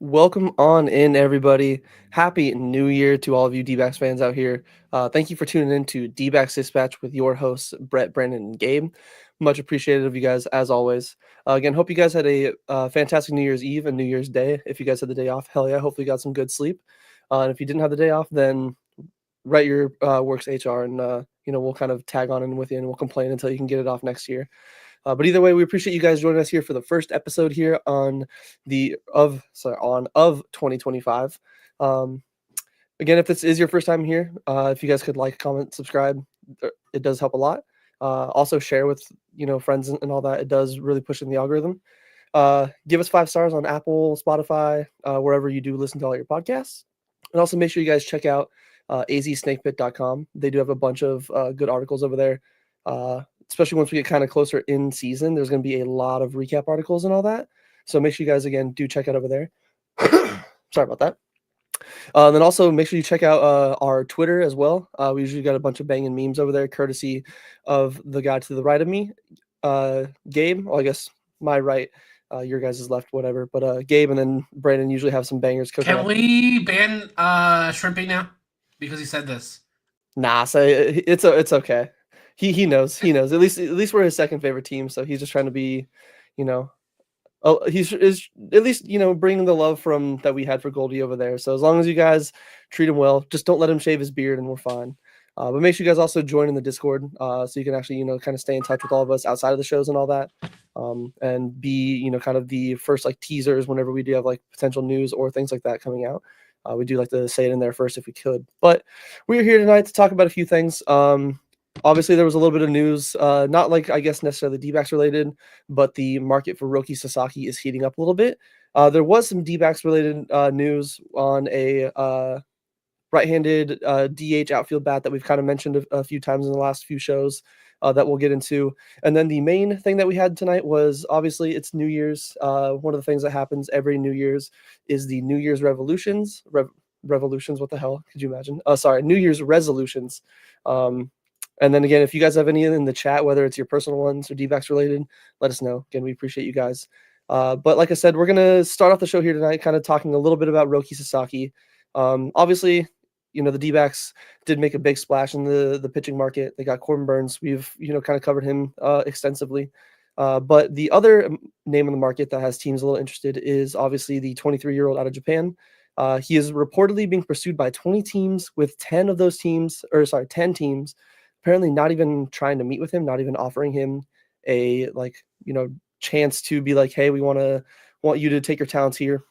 Welcome on in, everybody. Happy New Year to all of you Dbacks fans out here. Thank you for tuning in to Dbacks Dispatch with your hosts, Brett, Brandon, and Gabe. Much appreciated of you guys, as always. Again, hope you guys had a fantastic New Year's Eve and New Year's Day. If you guys had the day off, hell yeah, hopefully you got some good sleep. And if you didn't have the day off, then write your works HR and, we'll kind of tag on in with you and we'll complain until you can get it off next year. But either way, we appreciate you guys joining us here for the first episode here of 2025. Again, if this is your first time here, if you guys could like, comment, subscribe, it does help a lot. Also share with friends and all that. It does really push in the algorithm. Give us 5 stars on Apple, Spotify, wherever you do listen to all your podcasts. And also make sure you guys check out azsnakepit.com. They do have a bunch of good articles over there. Especially once we get kind of closer in season, there's going to be a lot of recap articles and all that. So make sure you guys, again, do check out over there. Sorry about that. Then also make sure you check out our Twitter as well. We usually got a bunch of banging memes over there, courtesy of the guy to the right of me, Gabe. Well, I guess my right, your guys' left, whatever. But Gabe and then Brandon usually have some bangers cooking. Can we ban shrimping now? Because he said this. Nah, so it's okay. He knows. At least we're his second favorite team, so he's just trying to be, he's at least bringing the love from that we had for Goldie over there. So as long as you guys treat him well, just don't let him shave his beard, and we're fine. But make sure you guys also join in the Discord, so you can actually kind of stay in touch with all of us outside of the shows and all that, and be kind of the first like teasers whenever we do have like potential news or things like that coming out. We do like to say it in there first if we could. But we're here tonight to talk about a few things. Obviously, there was a little bit of news, not like, I guess, necessarily D-backs related, but the market for Roki Sasaki is heating up a little bit. There was some D-backs related news on a right-handed DH outfield bat that we've kind of mentioned a few times in the last few shows that we'll get into. And then the main thing that we had tonight was, obviously, it's New Year's. One of the things that happens every New Year's is the New Year's revolutions. Revolutions, what the hell? Could you imagine? New Year's resolutions. And then again, if you guys have any in the chat, whether it's your personal ones or D-backs related, let us know. Again, we appreciate you guys. But like I said, we're going to start off the show here tonight kind of talking a little bit about Roki Sasaki. Obviously, the D-backs did make a big splash in the pitching market. They got Corbin Burns. We've, kind of covered him extensively. But the other name in the market that has teams a little interested is obviously the 23-year-old out of Japan. He is reportedly being pursued by 20 teams, with 10 teams apparently not even trying to meet with him, not even offering him a chance to be like, hey, we want you to take your talents here.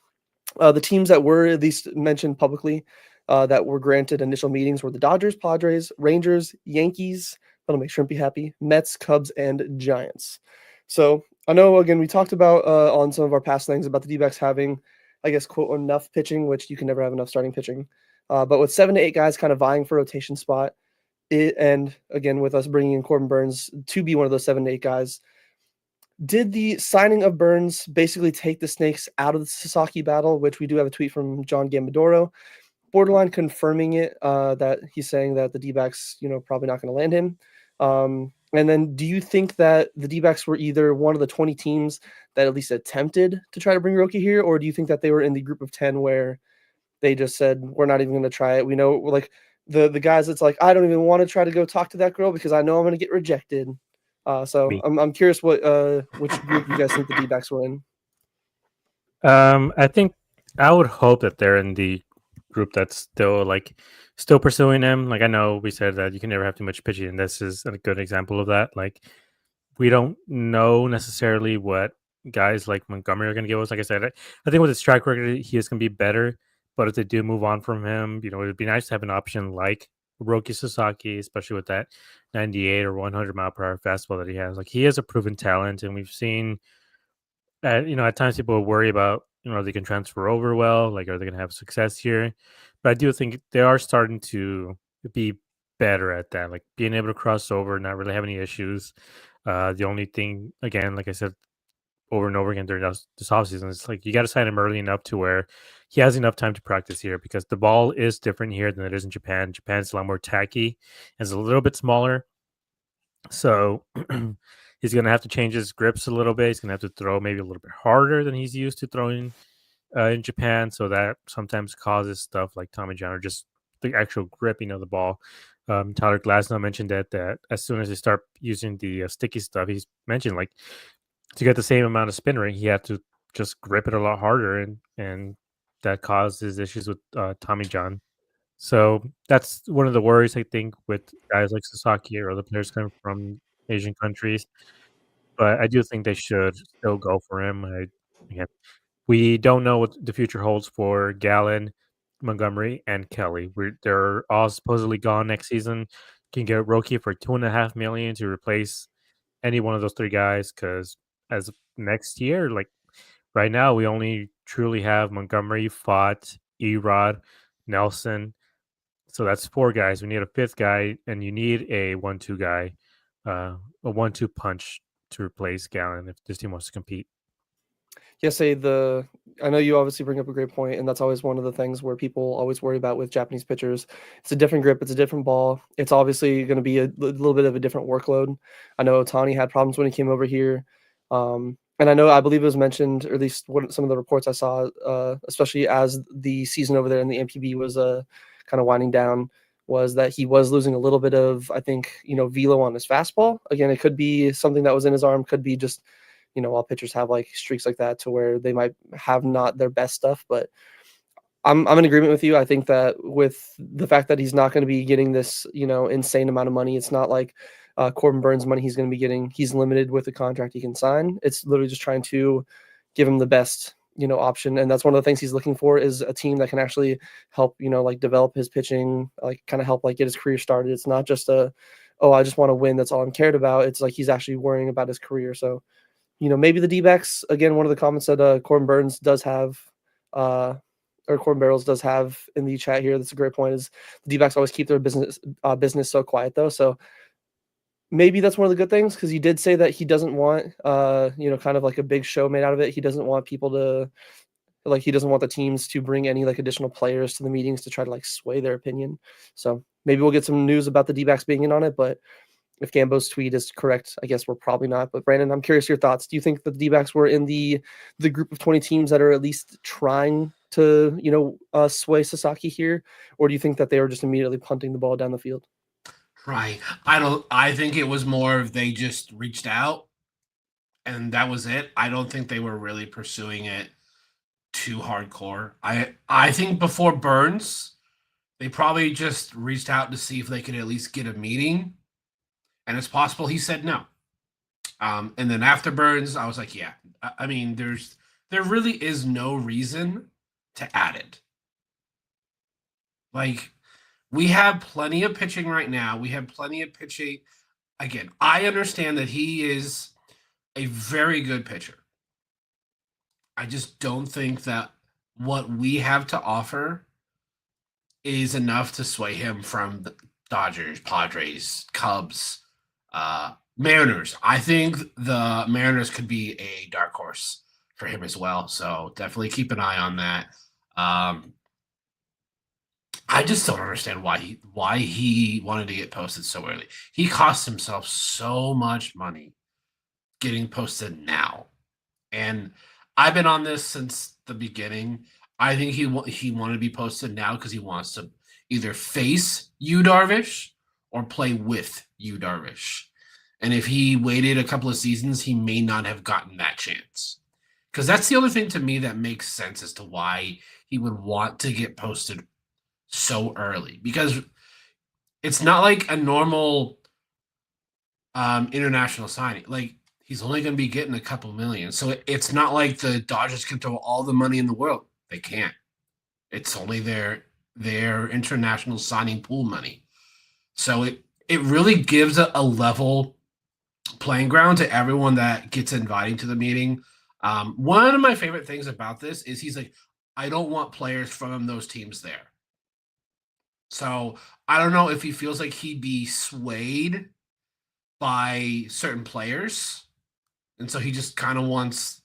The teams that were at least mentioned publicly that were granted initial meetings were the Dodgers, Padres, Rangers, Yankees, that'll make Shrimpy happy, Mets, Cubs, and Giants. So I know, again, we talked about on some of our past things about the D-backs having, I guess, quote, enough pitching, which you can never have enough starting pitching. But with 7 to 8 guys kind of vying for rotation spot, and again, with us bringing in Corbin Burns to be one of those 7 to 8 guys, did the signing of Burns basically take the Snakes out of the Sasaki battle, which we do have a tweet from John Gambadoro, borderline confirming it, that he's saying that the D-backs, probably not going to land him. And then do you think that the D-backs were either one of the 20 teams that at least attempted to try to bring Roki here, or do you think that they were in the group of 10 where they just said, we're not even going to try it? We know, like, the guys that's like, I don't even want to try to go talk to that girl because I know I'm going to get rejected. So I'm curious which group you guys think the D-backs were in. I think I would hope that they're in the group that's still pursuing him. Like, I know we said that you can never have too much pitching, and this is a good example of that. Like, we don't know necessarily what guys like Montgomery are going to give us. Like I said, I think with his track record, he is going to be better. But if they do move on from him, it'd be nice to have an option like Roki Sasaki, especially with that 98 or 100 mile per hour fastball that he has. Like, he has a proven talent, and we've seen at times people worry about, they can transfer over well. Like, are they going to have success here? But I do think they are starting to be better at that, like being able to cross over, not really have any issues. The only thing, again, like I said over and over again during this offseason, is like you got to sign him early enough to where he has enough time to practice here because the ball is different here than it is in Japan. Japan's a lot more tacky and it's a little bit smaller. So he's going to have to change his grips a little bit. He's going to have to throw maybe a little bit harder than he's used to throwing in Japan. So that sometimes causes stuff like Tommy John or just the actual gripping of the ball. Tyler Glasnow mentioned that as soon as they start using the sticky stuff, he's mentioned like to get the same amount of spin rate, he had to just grip it a lot harder, and that causes issues with Tommy John. So that's one of the worries I think with guys like Sasaki or other players coming from Asian countries. But I do think they should still go for him. Again, we don't know what the future holds for Gallen, Montgomery, and Kelly. They're all supposedly gone next season. Can get Roki for $2.5 million to replace any one of those three guys. Because as of next year, like right now, we only truly have Montgomery, Fott, Erod, Nelson. So that's four guys. We need a fifth guy, and you need a 1-2 guy, a 1-2 punch to replace Gallen if this team wants to compete. Yes, I know you obviously bring up a great point, and that's always one of the things where people always worry about with Japanese pitchers. It's a different grip, it's a different ball. It's obviously going to be a little bit of a different workload. I know Otani had problems when he came over here, and I believe it was mentioned, or at least some of the reports I saw, especially as the season over there in the MPB was kind of winding down, was that he was losing a little bit of, I think, velo on his fastball. Again, it could be something that was in his arm, could be just all pitchers have like streaks like that to where they might have not their best stuff. But I'm in agreement with you. I think that with the fact that he's not going to be getting this, insane amount of money, it's not like Corbin Burns money he's going to be getting. He's limited with the contract he can sign. It's literally just trying to give him the best, option. And that's one of the things he's looking for is a team that can actually help, like develop his pitching, like kind of help like get his career started. It's not just I just want to win. That's all I'm cared about. It's like he's actually worrying about his career. So maybe the D-backs, again, one of the comments that Corbin Burns does have, or Corbin Barrels does have in the chat here, that's a great point, is the D-backs always keep their business so quiet, though. So maybe that's one of the good things, because he did say that he doesn't want, kind of like a big show made out of it. He doesn't want people to, like, he doesn't want the teams to bring any, like, additional players to the meetings to try to, like, sway their opinion. So maybe we'll get some news about the D-backs being in on it, but if Gambo's tweet is correct, I guess we're probably not. But Brandon, I'm curious your thoughts. Do you think that the D-backs were in the group of 20 teams that are at least trying to, sway Sasaki here? Or do you think that they were just immediately punting the ball down the field? Right. I think it was more of they just reached out and that was it. I don't think they were really pursuing it too hardcore. I think before Burns, they probably just reached out to see if they could at least get a meeting. And it's possible he said no. And then after Burns, I was like, yeah. I mean, there really is no reason to add it. Like, we have plenty of pitching right now. We have plenty of pitching. Again, I understand that he is a very good pitcher. I just don't think that what we have to offer is enough to sway him from the Dodgers, Padres, Cubs, Mariners. I think the Mariners could be a dark horse for him as well. So definitely keep an eye on that. I just don't understand why he wanted to get posted so early. He cost himself so much money getting posted now. And I've been on this since the beginning. I think he wanted to be posted now because he wants to either face Yu Darvish or play with Yu Darvish. And if he waited a couple of seasons, he may not have gotten that chance. Because that's the other thing to me that makes sense as to why he would want to get posted so early. Because it's not like a normal international signing. Like, he's only going to be getting a couple million. So it's not like the Dodgers can throw all the money in the world. They can't. It's only their international signing pool money. So it really gives a level playing ground to everyone that gets invited to the meeting. One of my favorite things about this is he's like, I don't want players from those teams there. So I don't know if he feels like he'd be swayed by certain players. And so he just kind of wants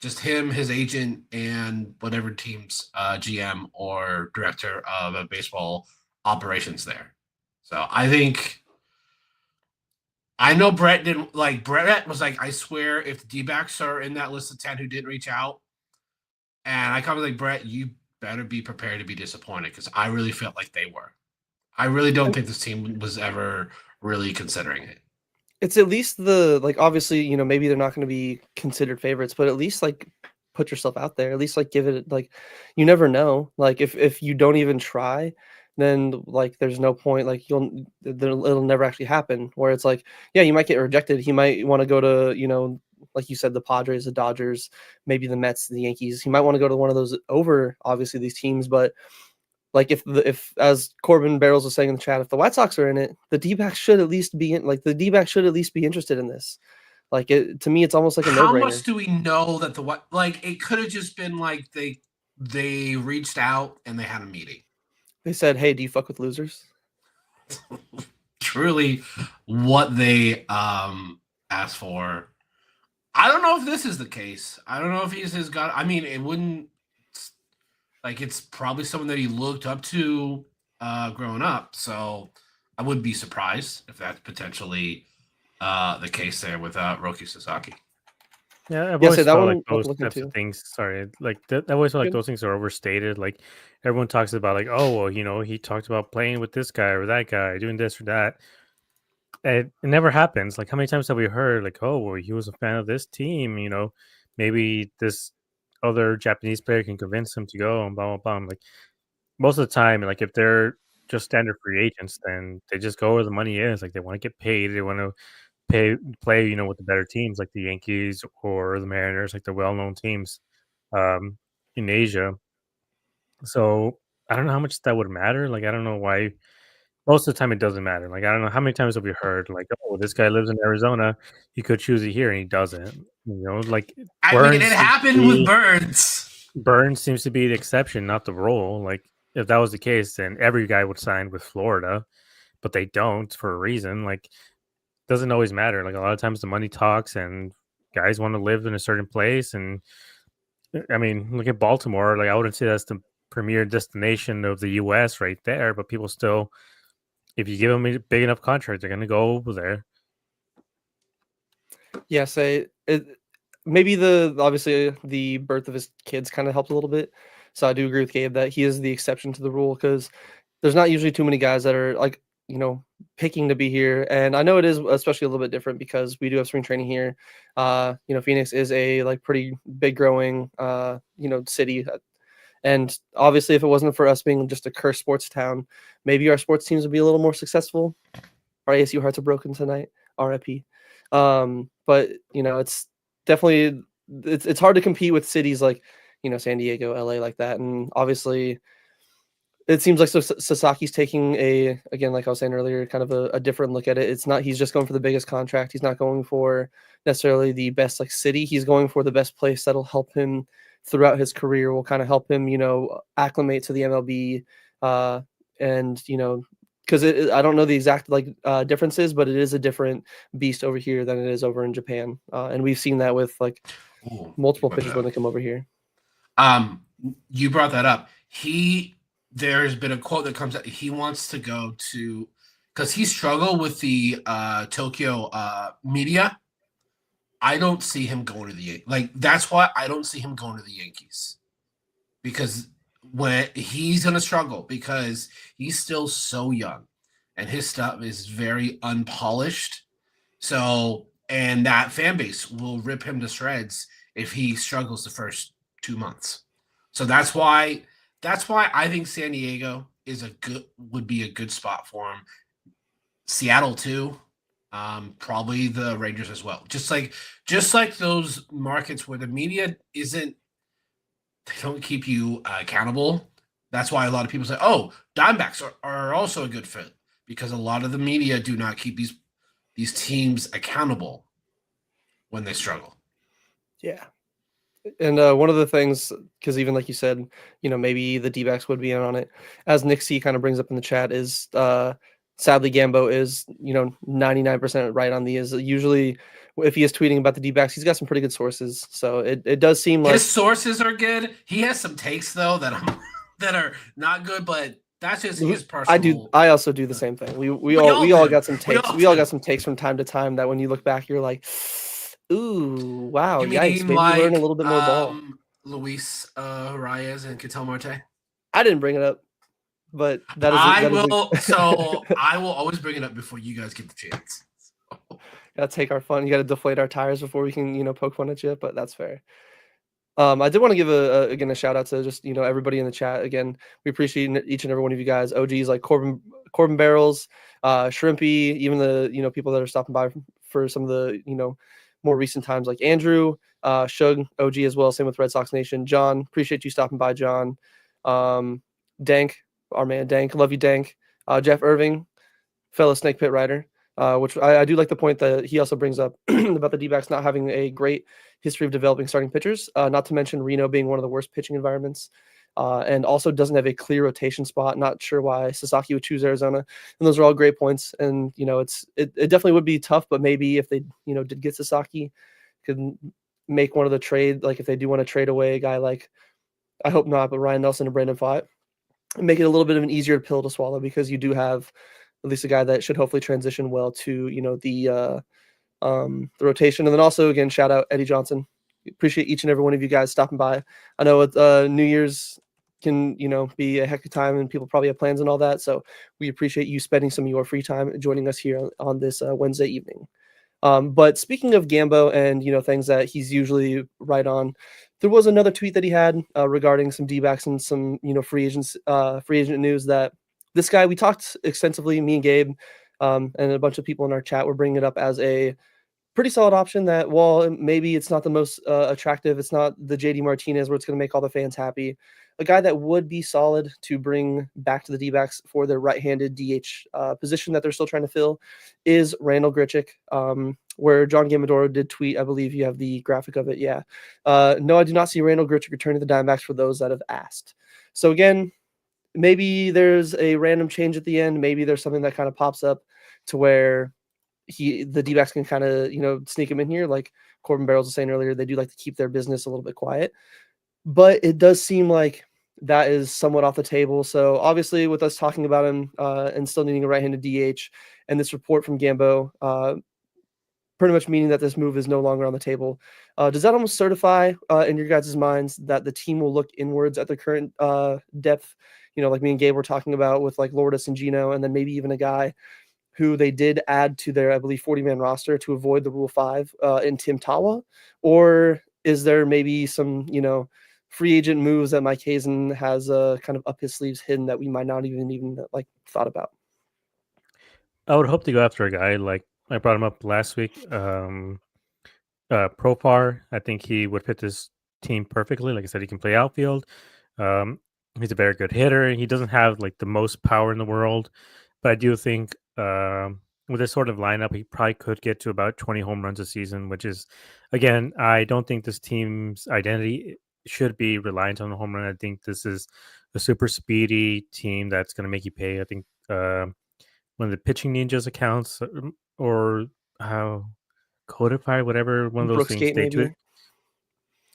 just him, his agent, and whatever team's GM or director of baseball operations there. So I know Brett didn't like. Brett was like, I swear, if the D-backs are in that list of 10 who didn't reach out, and I kind of like, Brett, you better be prepared to be disappointed because I really felt like they were. I really don't think this team was ever really considering it. It's at least like, obviously, maybe they're not going to be considered favorites, but at least like put yourself out there. At least like give it, like, you never know. Like if you don't even try, then like there's no point. Like it'll never actually happen. Where it's like, yeah, you might get rejected. He might want to go to, like you said, the Padres, the Dodgers, maybe the Mets, the Yankees. He might want to go to one of those over obviously these teams, but like if as Corbin Barrels was saying in the chat, if the White Sox are in it, the D-backs should at least be in. Like the D-backs should at least be interested in this. Like to me, it's almost like a How no-brainer. much do we know that it could have just been like they reached out and they had a meeting. They said, "Hey, do you fuck with losers?" Truly, what they asked for. I don't know if this is the case. I don't know if he's his guy. I mean, it wouldn't. Like, it's probably someone that he looked up to growing up. So I wouldn't be surprised if that's potentially the case there with Roki Sasaki. Yeah, I've always felt like those types of things. Sorry, like I always felt like those things are overstated. Like everyone talks about, like, oh well, he talked about playing with this guy or that guy, doing this or that. It never happens. Like how many times have we heard, like, oh well, he was a fan of this team. Maybe this other Japanese player can convince him to go and blah blah blah. Like most of the time, like if they're just standard free agents, then they just go where the money is. Like they want to get paid. They want to play, with the better teams like the Yankees or the Mariners, like the well-known teams in Asia. So I don't know how much that would matter. Like I don't know why. Most of the time, it doesn't matter. Like I don't know how many times have we heard, like, oh, this guy lives in Arizona, he could choose it here, and he doesn't. Like I mean, it happened with Burns. Burns seems to be the exception, not the rule. Like if that was the case, then every guy would sign with Florida, but they don't for a reason. Like doesn't always matter. Like a lot of times the money talks and guys want to live in a certain place. And I mean, look at Baltimore. Like I wouldn't say that's the premier destination of the US right there, but people still, if you give them a big enough contract, they're going to go over there. Yeah, maybe obviously the birth of his kids kind of helped a little bit. So I do agree with Gabe that he is the exception to the rule because there's not usually too many guys that are like, picking to be here. And I know it is especially a little bit different because we do have spring training here. Phoenix is a like pretty big growing, city. And obviously if it wasn't for us being just a cursed sports town, maybe our sports teams would be a little more successful. Our ASU hearts are broken tonight. RIP. But it's definitely, it's hard to compete with cities like, San Diego, LA like that. And obviously it seems like Sasaki's taking again, like I was saying earlier, kind of a different look at it. It's not, he's just going for the biggest contract. He's not going for necessarily the best like city. He's going for the best place that'll help him throughout his career, will kind of help him, acclimate to the MLB. And, because I don't know the exact differences, but it is a different beast over here than it is over in Japan. And we've seen that with like multiple pitchers when they come over here. You brought that up. There's been a quote that comes out. He wants to go to, because he struggled with the Tokyo media. I don't see him going to the Yankees. Like that's why I don't see him going to the Yankees, because when he's going to struggle because he's still so young and his stuff is very unpolished. So, and that fan base will rip him to shreds if he struggles the first 2 months. So that's why I think San Diego would be a good spot for him. Seattle too. Probably the Rangers as well. Just like those markets where the media they don't keep you accountable. That's why a lot of people say, oh, Diamondbacks are also a good fit, because a lot of the media do not keep these teams accountable when they struggle. Yeah. And one of the things, because even like you said, maybe the D-backs would be in on it, as Nick C kind of brings up in the chat, is sadly Gambo is 99% right on these. Usually, if he is tweeting about the D-backs, he's got some pretty good sources. So it does seem like his sources are good. He has some takes though that that are not good, but that's just his personal. I also do the same thing. We all got some takes. We all got some takes from time to time that when you look back, you're like, ooh, wow, yikes! Maybe learn a little bit more ball. Luis Reyes and Ketel Marte. I didn't bring it up, but I will always bring it up before you guys get the chance. So. Gotta take our fun. You gotta deflate our tires before we can poke fun at you, but that's fair. I did want to give again a shout out to just everybody in the chat. Again, we appreciate each and every one of you guys. OGs like Corbin Barrels, Shrimpy, even the people that are stopping by for some of the more recent times, like Andrew, Shug, OG as well. Same with Red Sox Nation. John, appreciate you stopping by, John. Dank, our man Dank, love you, Dank. Jeff Irving, fellow Snake Pit rider. Which I do like the point that he also brings up about the D-backs not having a great history of developing starting pitchers, not to mention Reno being one of the worst pitching environments, and also doesn't have a clear rotation spot. Not sure why Sasaki would choose Arizona. And those are all great points. And, it definitely would be tough, but maybe if they, did get Sasaki, could make one of the trade, like if they do want to trade away a guy like, I hope not, but Ryan Nelson and Brandon Pfaadt, make it a little bit of an easier pill to swallow because you do have at least a guy that should hopefully transition well to, the rotation. And then also, again, shout out Eddie Johnson. Appreciate each and every one of you guys stopping by. I know New Year's can, be a heck of time and people probably have plans and all that. So we appreciate you spending some of your free time joining us here on this Wednesday evening. But speaking of Gambo and, things that he's usually right on, there was another tweet that he had regarding some D-backs and some, free agent news that this guy, we talked extensively, me and Gabe, and a bunch of people in our chat were bringing it up as a pretty solid option that, while maybe it's not the most attractive, it's not the JD Martinez where it's going to make all the fans happy, a guy that would be solid to bring back to the D-backs for their right-handed DH position that they're still trying to fill is Randall Grichuk, where John Gamadoro did tweet, I believe you have the graphic of it, yeah. No, I do not see Randall Grichuk returning to the Diamondbacks for those that have asked. So again, maybe there's a random change at the end. Maybe there's something that kind of pops up to where the D-backs can kind of, sneak him in here. Like Corbin Barrels was saying earlier, they do like to keep their business a little bit quiet. But it does seem like that is somewhat off the table. So obviously with us talking about him and still needing a right-handed DH and this report from Gambo, pretty much meaning that this move is no longer on the table. Does that almost certify in your guys' minds that the team will look inwards at the current depth? Like me and Gabe were talking about with like Lourdes and Gino, and then maybe even a guy who they did add to their, I believe, 40-man roster to avoid the Rule 5 in Tim Tawa? Or is there maybe some, free agent moves that Mike Hazen has kind of up his sleeves hidden that we might not even like thought about? I would hope to go after a guy like I brought him up last week. Profar, I think he would fit this team perfectly. Like I said, he can play outfield. He's a very good hitter. He doesn't have like the most power in the world, but I do think with this sort of lineup, he probably could get to about 20 home runs a season, which is, again, I don't think this team's identity should be reliant on a home run. I think this is a super speedy team that's going to make you pay. I think one of the pitching ninjas accounts or how Codify, whatever one of those things,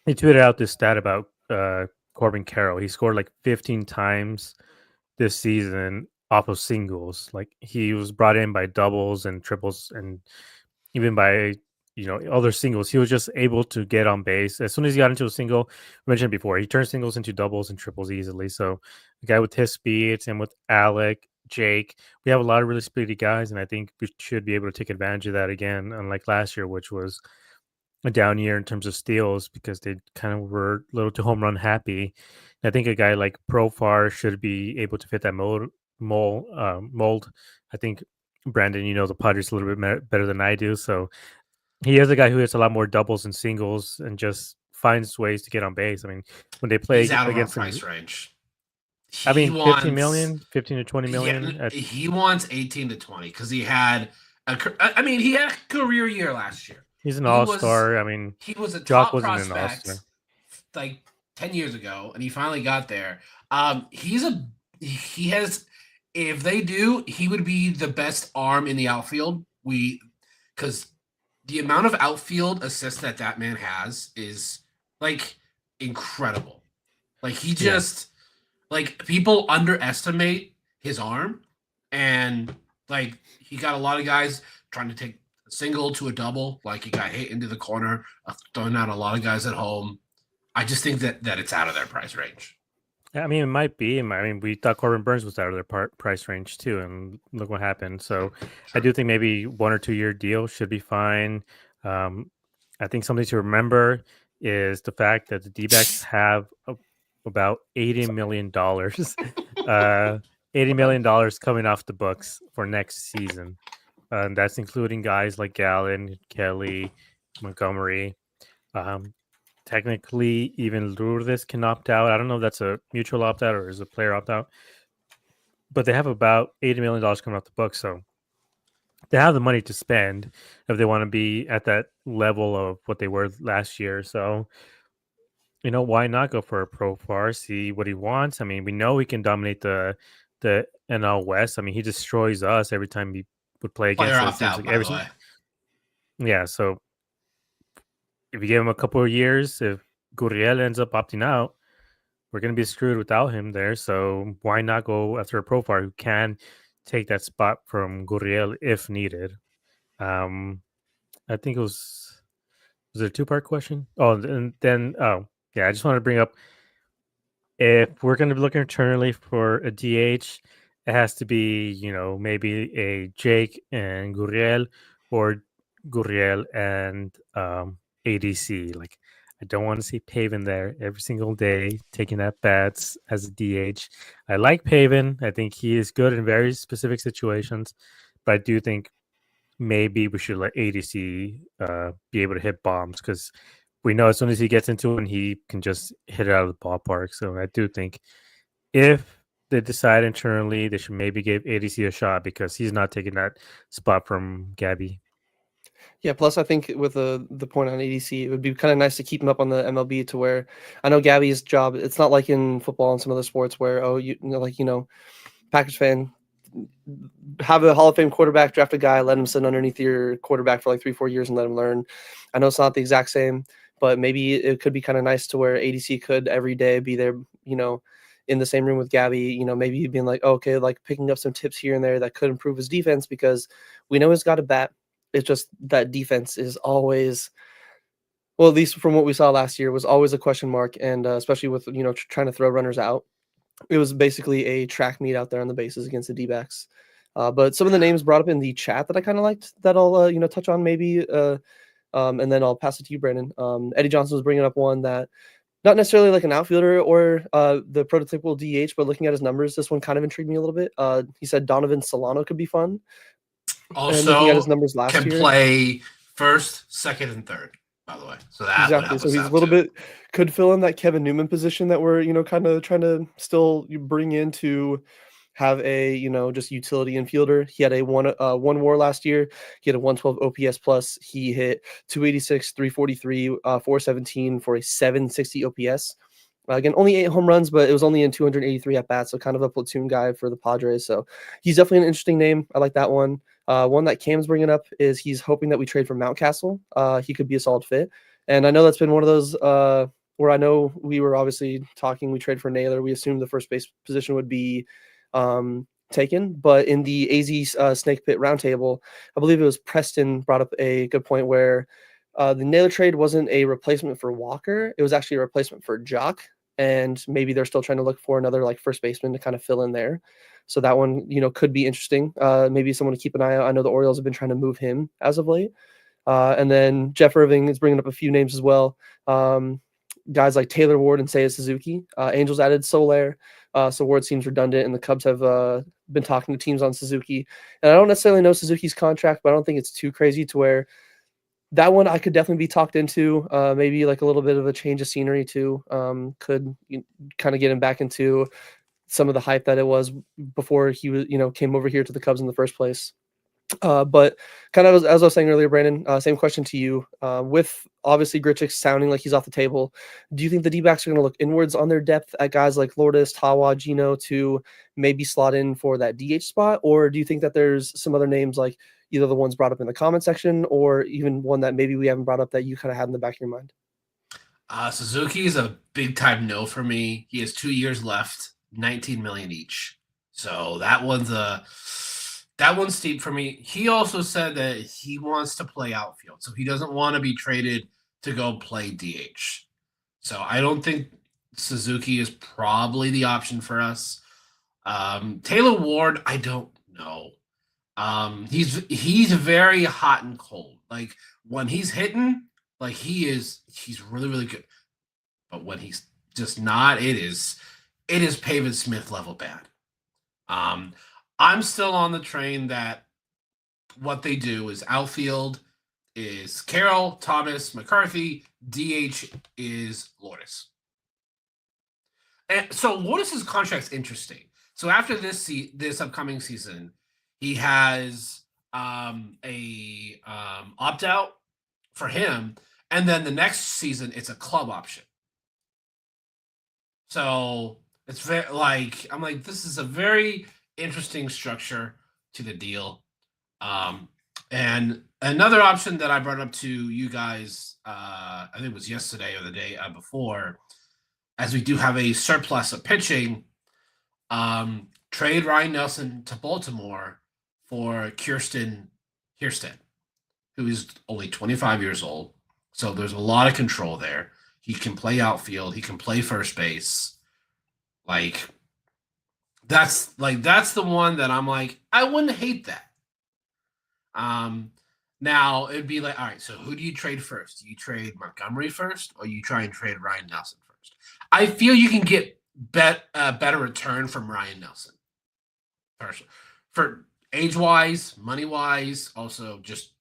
they tweeted out this stat about Corbin Carroll. He scored like 15 times this season off of singles. Like he was brought in by doubles and triples and even by other singles. He was just able to get on base as soon as he got into a single. I mentioned before, he turned singles into doubles and triples easily. So the guy with his speeds and with Alec, Jake, we have a lot of really speedy guys, and I think we should be able to take advantage of that again, unlike last year, which was a down year in terms of steals because they kind of were a little too home run happy. I think a guy like Profar should be able to fit that mold. I think Brandon, the Padres a little bit better than I do, so he is a guy who hits a lot more doubles and singles and just finds ways to get on base. I mean, when they play against our price range. 15 to 20 million. Yeah, he wants 18 to 20 because he had a career year last year. He's an all-star. I mean, he was a top prospect. like 10 years ago, and he finally got there. He has, if they do, he would be the best arm in the outfield. Because the amount of outfield assists that man has is like incredible. Like he just like people underestimate his arm, and like he got a lot of guys trying to take a single to a double. Like he got hit into the corner, throwing out a lot of guys at home. I just think that it's out of their price range. Yeah, I mean, it might be. I mean, we thought Corbin Burns was out of their price range too, and look what happened. So, I do think maybe 1 or 2 year deal should be fine. I think something to remember is the fact that the D-backs have about $80 million, $80 million coming off the books for next season. And that's including guys like Gallen, Kelly, Montgomery. Technically, even Lourdes can opt out. I don't know if that's a mutual opt out or is a player opt out, but they have about $80 million coming off the books. So they have the money to spend if they want to be at that level of what they were last year. So, why not go for a Profar, see what he wants? I mean, we know he can dominate the NL West. I mean, he destroys us every time he would play against Player us. opt out, Like by the way. Yeah, so if you give him a couple of years, if Gurriel ends up opting out, we're going to be screwed without him there. So why not go after a Profar who can take that spot from Gurriel if needed? I think was it a 2-part question? Oh, and then I just wanted to bring up, if we're going to be looking internally for a DH, it has to be, maybe a Jake and Gurriel, or Gurriel and ADC. Like, I don't want to see Pavin there every single day taking at bats as a DH. I like Pavin. I think he is good in very specific situations, but I do think maybe we should let ADC be able to hit bombs, because we know as soon as he gets into it, he can just hit it out of the ballpark. So I do think if they decide internally, they should maybe give ADC a shot, because he's not taking that spot from Gabby. Yeah, plus I think with the point on ADC, it would be kind of nice to keep him up on the MLB, to where I know Gabby's job, it's not like in football and some other sports where, Packers fan, have a Hall of Fame quarterback, draft a guy, let him sit underneath your quarterback for like 3-4 years and let him learn. I know it's not the exact same, but maybe it could be kind of nice to where ADC could every day be there, in the same room with Gabby, maybe being like, okay, like picking up some tips here and there that could improve his defense, because we know he's got a bat. It's just that defense is always, well, at least from what we saw last year, was always a question mark. And especially with, trying to throw runners out, it was basically a track meet out there on the bases against the D-backs. But some of the names brought up in the chat that I kind of liked, that I'll, touch on maybe, and then I'll pass it to you, Brandon. Eddie Johnson was bringing up one that, not necessarily like an outfielder or the prototypical DH, but looking at his numbers, this one kind of intrigued me a little bit. He said Donovan Solano could be fun. Also, and looking at his numbers last can year, play first, second, and third, by the way. So that exactly. So he's a little bit, could fill in that Kevin Newman position that we're, kind of trying to still bring in to have a, just utility infielder. He had a one WAR last year. He had a 112 OPS plus. He hit 286, 343, 417 for a 760 OPS. Again, only 8 home runs, but it was only in 283 at bats. So kind of a platoon guy for the Padres. So he's definitely an interesting name. I like that one. One that Cam's bringing up is he's hoping that we trade for Mountcastle. He could be a solid fit. And I know that's been one of those where I know we were obviously talking, we trade for Naylor. We assumed the first base position would be taken. But in the AZ Snake Pit Roundtable, I believe it was Preston brought up a good point where the Naylor trade wasn't a replacement for Walker. It was actually a replacement for Jock. And maybe they're still trying to look for another like first baseman to kind of fill in there. So that one, could be interesting. Maybe someone to keep an eye out. I know the Orioles have been trying to move him as of late. And then Jeff Irving is bringing up a few names as well. Guys like Taylor Ward and Seiya Suzuki. Angels added Soler. So Ward seems redundant, and the Cubs have been talking to teams on Suzuki. And I don't necessarily know Suzuki's contract, but I don't think it's too crazy to where that one I could definitely be talked into. Maybe like a little bit of a change of scenery too. Could kind of get him back into some of the hype that it was before he was, came over here to the Cubs in the first place. But kind of as I was saying earlier, Brandon, same question to you. With obviously Grichuk sounding like he's off the table, do you think the D-backs are going to look inwards on their depth at guys like Lourdes, Tawa, Gino to maybe slot in for that DH spot? Or do you think that there's some other names like either the ones brought up in the comment section or even one that maybe we haven't brought up that you kind of had in the back of your mind? Suzuki is a big time no for me. He has 2 years left, 19 million each. So that one's steep for me. He also said that he wants to play outfield, so he doesn't want to be traded to go play DH. So I don't think Suzuki is probably the option for us. Taylor Ward, I don't know. He's very hot and cold. Like when he's hitting, like he's really, really good. But when he's just not, it is Pavin Smith level bad. I'm still on the train that what they do is outfield is Carroll, Thomas, McCarthy, DH is Lourdes. And so Lourdes' contract's interesting. So after this upcoming season, he has a opt-out for him, and then the next season it's a club option. So it's very I'm like, this is a very interesting structure to the deal. And another option that I brought up to you guys, I think it was yesterday or the day before, as we do have a surplus of pitching, trade Ryan Nelson to Baltimore for Kirsten Kierstead, who is only 25 years old. So there's a lot of control there. He can play outfield. He can play first base. That's the one that I'm like, I wouldn't hate that. Now it'd be like, all right, so who do you trade first? Do you trade Montgomery first, or you try and trade Ryan Nelson first? I feel you can get better return from Ryan Nelson, personally, for age-wise, money-wise, also just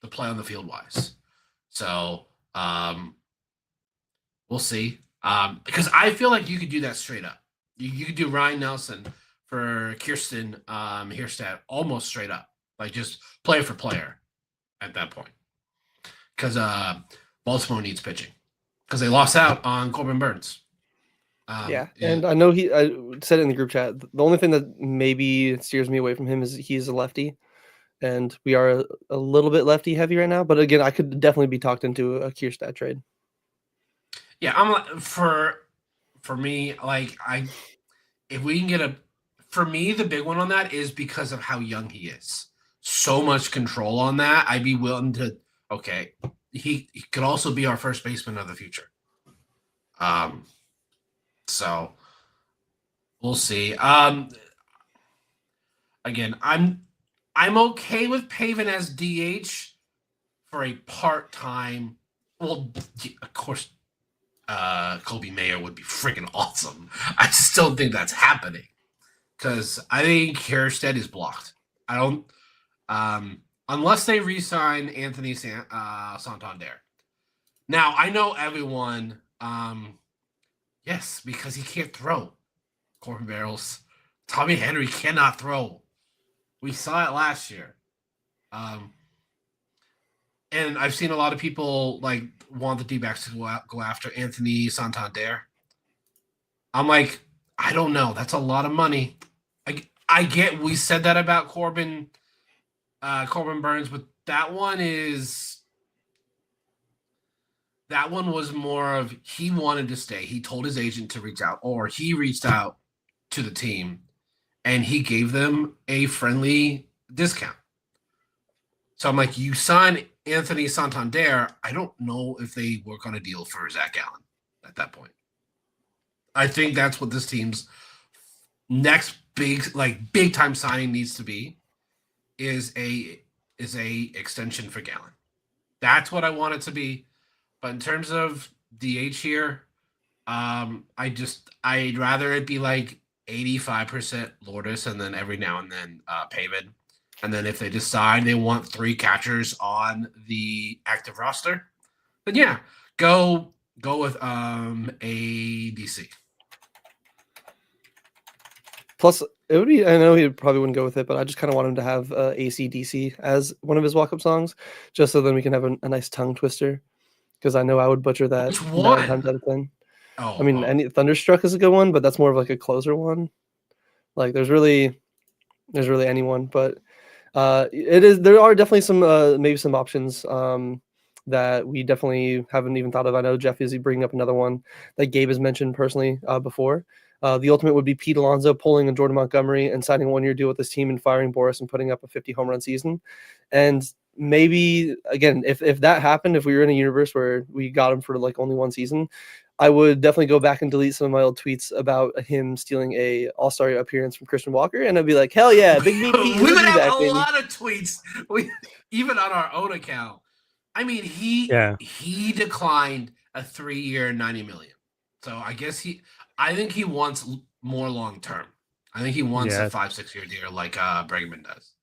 the play on the field-wise. So we'll see. Because I feel like you could do that straight up. You could do Ryan Nelson for Kirsten Kierstead almost straight up, like just player for player at that point. Because Baltimore needs pitching because they lost out on Corbin Burns. And I know I said it in the group chat. The only thing that maybe steers me away from him is he's a lefty, and we are a little bit lefty heavy right now. But again, I could definitely be talked into a Kierstead trade. Yeah, I'm for me, if we can get for me, the big one on that is because of how young he is. So much control on that. I'd be willing to, he could also be our first baseman of the future. So we'll see. Again, I'm okay with Pavin as DH for a part-time. Well, of course, Kobe Mayer would be freaking awesome. I just don't think that's happening because I think Kierstead is blocked. I don't, unless they re-sign Anthony Santander. Now I know everyone. Yes, because he can't throw. Corbin Barrels, Tommy Henry cannot throw. We saw it last year. And I've seen a lot of people want the D-backs to go after Anthony Santander. I'm like, I don't know. That's a lot of money. I get we said that about Corbin Burns, but that one was more of he wanted to stay. He told his agent to reach out, or he reached out to the team, and he gave them a friendly discount. So I'm like, you sign Anthony Santander, I don't know if they work on a deal for Zach Allen at that point. I think that's what this team's next big time signing needs to be is a extension for Gallen. That's what I want it to be. But in terms of DH here, I'd rather it be 85% Lourdes and then every now and then Pavin. And then if they decide they want 3 catchers on the active roster, then yeah, go with ADC. Plus, It would be. I know he probably wouldn't go with it, but I just kind of want him to have AC/DC as one of his walk-up songs, just so then we can have a nice tongue twister. Because I know I would butcher that Which 9 one? times out of 10. I Oh, mean, any Thunderstruck is a good one, but that's more of like a closer one. Like there's really anyone, but it is. There are definitely some maybe some options that we definitely haven't even thought of. I know Jeff is bringing up another one that Gabe has mentioned personally before. The ultimate would be Pete Alonso pulling a Jordan Montgomery and signing a 1-year deal with this team and firing Boris and putting up a 50 home run season. And maybe again, if that happened, if we were in a universe where we got him for like only one season, I would definitely go back and delete some of my old tweets about him stealing a All-Star appearance from Christian Walker, and I'd be like, hell yeah, Big Meat Pete we is a would have D-back, a baby. lot of tweets, even on our own account. I mean, he declined a 3-year, $90 million. So I guess I think he wants more long term. I think he wants a 5-6 year deal like Bregman does.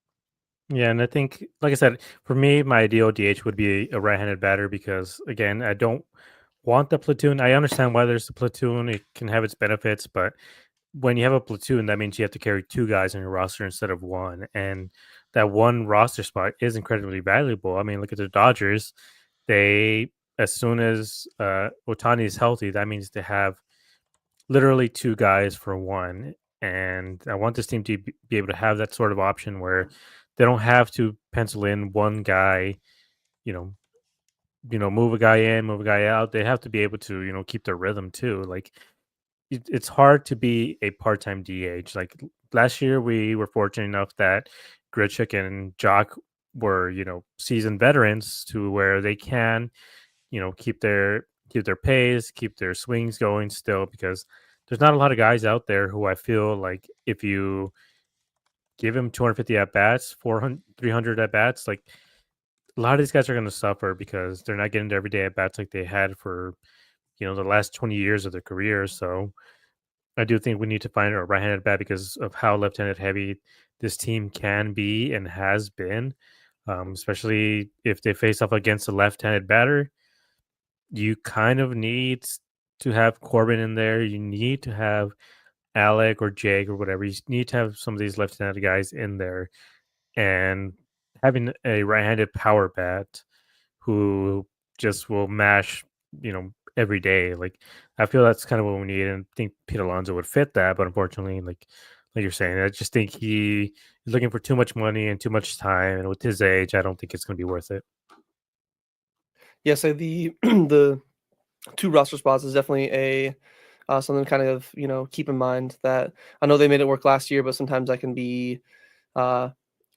Yeah, and I think, like I said, for me, my ideal DH would be a right-handed batter because, again, I don't want the platoon. I understand why there's a platoon; it can have its benefits, but when you have a platoon, that means you have to carry 2 guys on your roster instead of 1, and that 1 roster spot is incredibly valuable. I mean, look at the Dodgers; they, as soon as Otani is healthy, that means they have literally 2 guys for 1. And I want this team to be able to have that sort of option where they don't have to pencil in 1 guy, you know, move a guy in, move a guy out. They have to be able to, keep their rhythm too. Like it's hard to be a part-time DH. Like last year, we were fortunate enough that Grichuk and Jock were, seasoned veterans to where they can, keep their pace, keep their swings going still, because there's not a lot of guys out there who I feel like if you give him 250 at bats, 400, 300 at bats, like a lot of these guys are going to suffer because they're not getting their everyday at bats like they had for the last 20 years of their career. So I do think we need to find a right-handed bat because of how left-handed heavy this team can be and has been, especially if they face off against a left-handed batter. You kind of need to have Corbin in there. You need to have Alec or Jake or whatever. You need to have some of these left-handed guys in there, and having a right-handed power bat who just will mash, every day. Like I feel that's kind of what we need, and I think Pete Alonso would fit that. But unfortunately, like you're saying, I just think he is looking for too much money and too much time, and with his age, I don't think it's going to be worth it. Yeah, so the the 2 roster spots is definitely a something to kind of keep in mind. That I know they made it work last year, but sometimes that can be a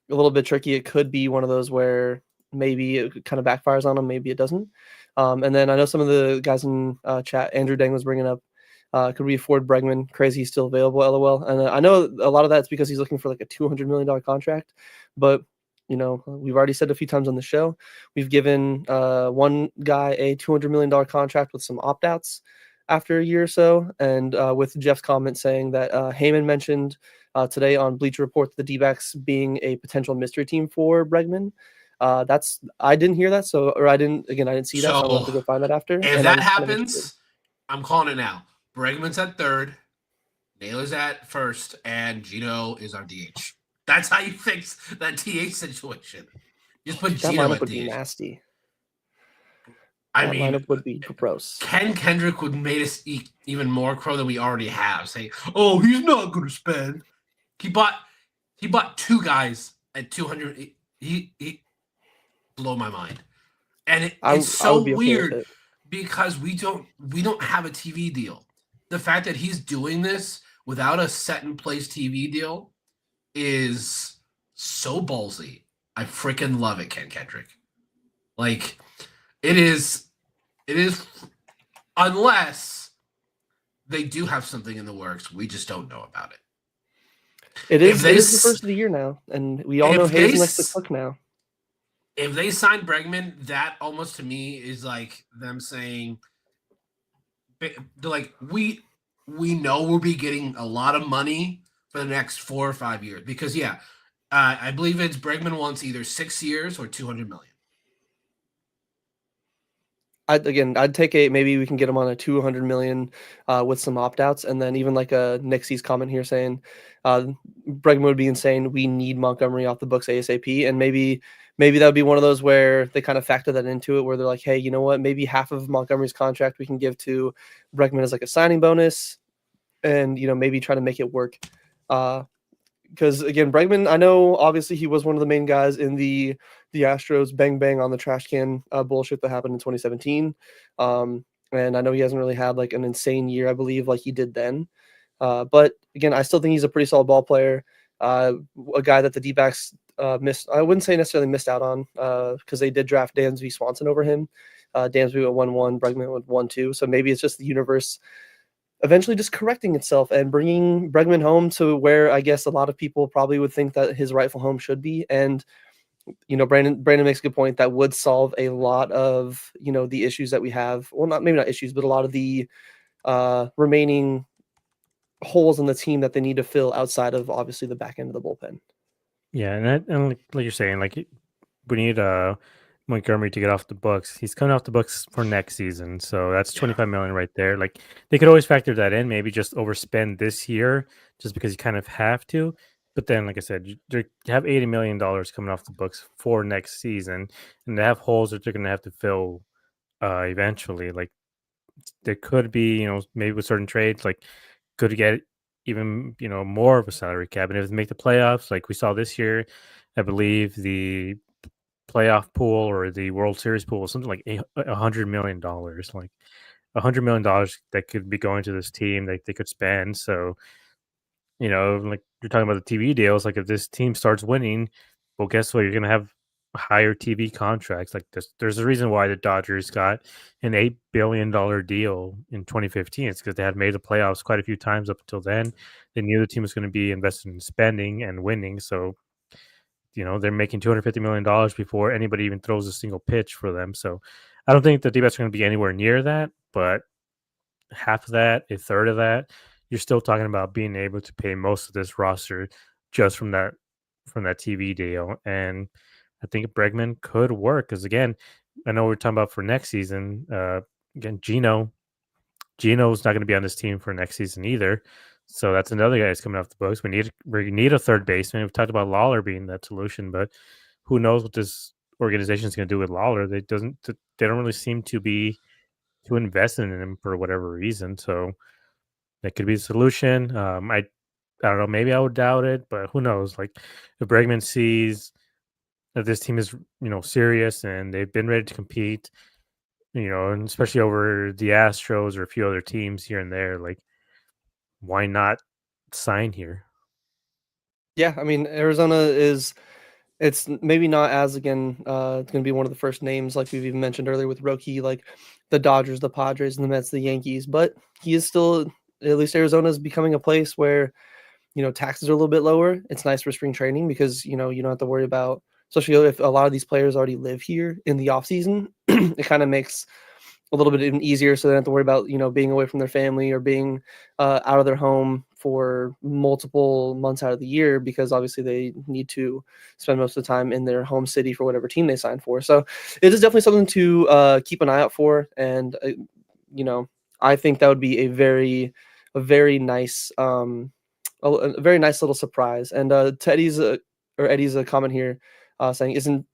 little bit tricky. It could be one of those where maybe it kind of backfires on them, maybe it doesn't. And then I know some of the guys in chat, Andrew Dang was bringing up, could we afford Bregman? Crazy, he's still available, LOL. And I know a lot of that's because he's looking for like a $200 million contract, but we've already said a few times on the show, we've given one guy a $200 million contract with some opt-outs after a year or so. And with Jeff's comment saying that Heyman mentioned today on Bleacher Report the D-backs being a potential mystery team for Bregman. I didn't hear that, I didn't see that, so I'll have to go find that after. If that happens, I'm calling it now. Bregman's at third, Naylor's at first, and Gino is our DH. That's how you fix that DH situation. Just put that Gino lineup at would DH. be nasty. That lineup would be gross. Ken Kendrick would make us eat even more crow than we already have. Say, oh, he's not going to spend. He bought 2 guys at 200. He blow my mind, and it's so weird because we don't have a TV deal. The fact that he's doing this without a set in place TV deal is so ballsy. I freaking love it, Ken Kendrick. Like it is, unless they do have something in the works, we just don't know about it. It is the first of the year now, and we all know Hayes next to Cook now. If they sign Bregman, that almost to me is like them saying, they're like, we know we'll be getting a lot of money for the next 4 or 5 years. Because, I believe it's Bregman wants either 6 years or $200 million. I'd take maybe we can get him on a 200 million with some opt-outs, and then even like a Nixie's comment here saying Bregman would be insane. We need Montgomery off the books ASAP, and maybe that would be one of those where they kind of factor that into it, where they're like, hey, you know what? Maybe half of Montgomery's contract we can give to Bregman as like a signing bonus, and maybe try to make it work. Because again, Bregman, I know obviously he was one of the main guys in the Astros bang bang on the trash can bullshit that happened in 2017. And I know he hasn't really had like an insane year, I believe, like he did then. But again, I still think he's a pretty solid ball player. A guy that the D-backs missed. I wouldn't say necessarily missed out on because they did draft Dansby Swanson over him. Dansby went 1-1, Bregman went 1-2. So maybe it's just the universe eventually just correcting itself and bringing Bregman home to where I guess a lot of people probably would think that his rightful home should be. And, Brandon makes a good point that would solve a lot of, the issues that we have. Well, maybe not issues, but a lot of the remaining holes in the team that they need to fill outside of obviously the back end of the bullpen. Yeah, and like you're saying, like we need Montgomery to get off the books. He's coming off the books for next season, so that's 25 million right there. Like they could always factor that in, maybe just overspend this year just because you kind of have to. But then, like I said, you have $80 million coming off the books for next season, and they have holes that they're going to have to fill eventually. Like there could be, maybe with certain trades, like could get even, more of a salary cap. And if they make the playoffs, like we saw this year, I believe the playoff pool or the World Series pool was something like $100 million, like $100 million that could be going to this team that they could spend. So, like you're talking about the TV deals, like if this team starts winning, well, guess what? You're going to have higher TV contracts. Like there's a reason why the Dodgers got an $8 billion deal in 2015. It's because they had made the playoffs quite a few times up until then. They knew the team was going to be invested in spending and winning. So, they're making $250 million before anybody even throws a single pitch for them. So I don't think the D-backs are going to be anywhere near that, but half of that, a third of that, you're still talking about being able to pay most of this roster just from that TV deal. And I think Bregman could work because, again, I know we're talking about for next season. Again, Gino's not going to be on this team for next season either. So that's another guy that's coming off the books. We need a third baseman. We've talked about Lawler being that solution, but who knows what this organization is going to do with Lawler? They don't really seem to be too invested in him for whatever reason. So that could be the solution. I don't know. Maybe I would doubt it, but who knows? Like if Bregman sees that this team is serious and they've been ready to compete, and especially over the Astros or a few other teams here and there, like why not sign here? Yeah, I mean Arizona it's maybe not as it's going to be one of the first names like we've even mentioned earlier with Roki, like the Dodgers, the Padres, and the Mets, the Yankees, but he is still, at least Arizona is becoming a place where taxes are a little bit lower. It's nice for spring training because you don't have to worry about, especially if a lot of these players already live here in the off season. It kind of makes a little bit even easier, so they don't have to worry about being away from their family or being out of their home for multiple months out of the year, because obviously they need to spend most of the time in their home city for whatever team they sign for. So it is definitely something to keep an eye out for, and I think that would be a very nice a very nice little surprise. And to Eddie's comment here saying, isn't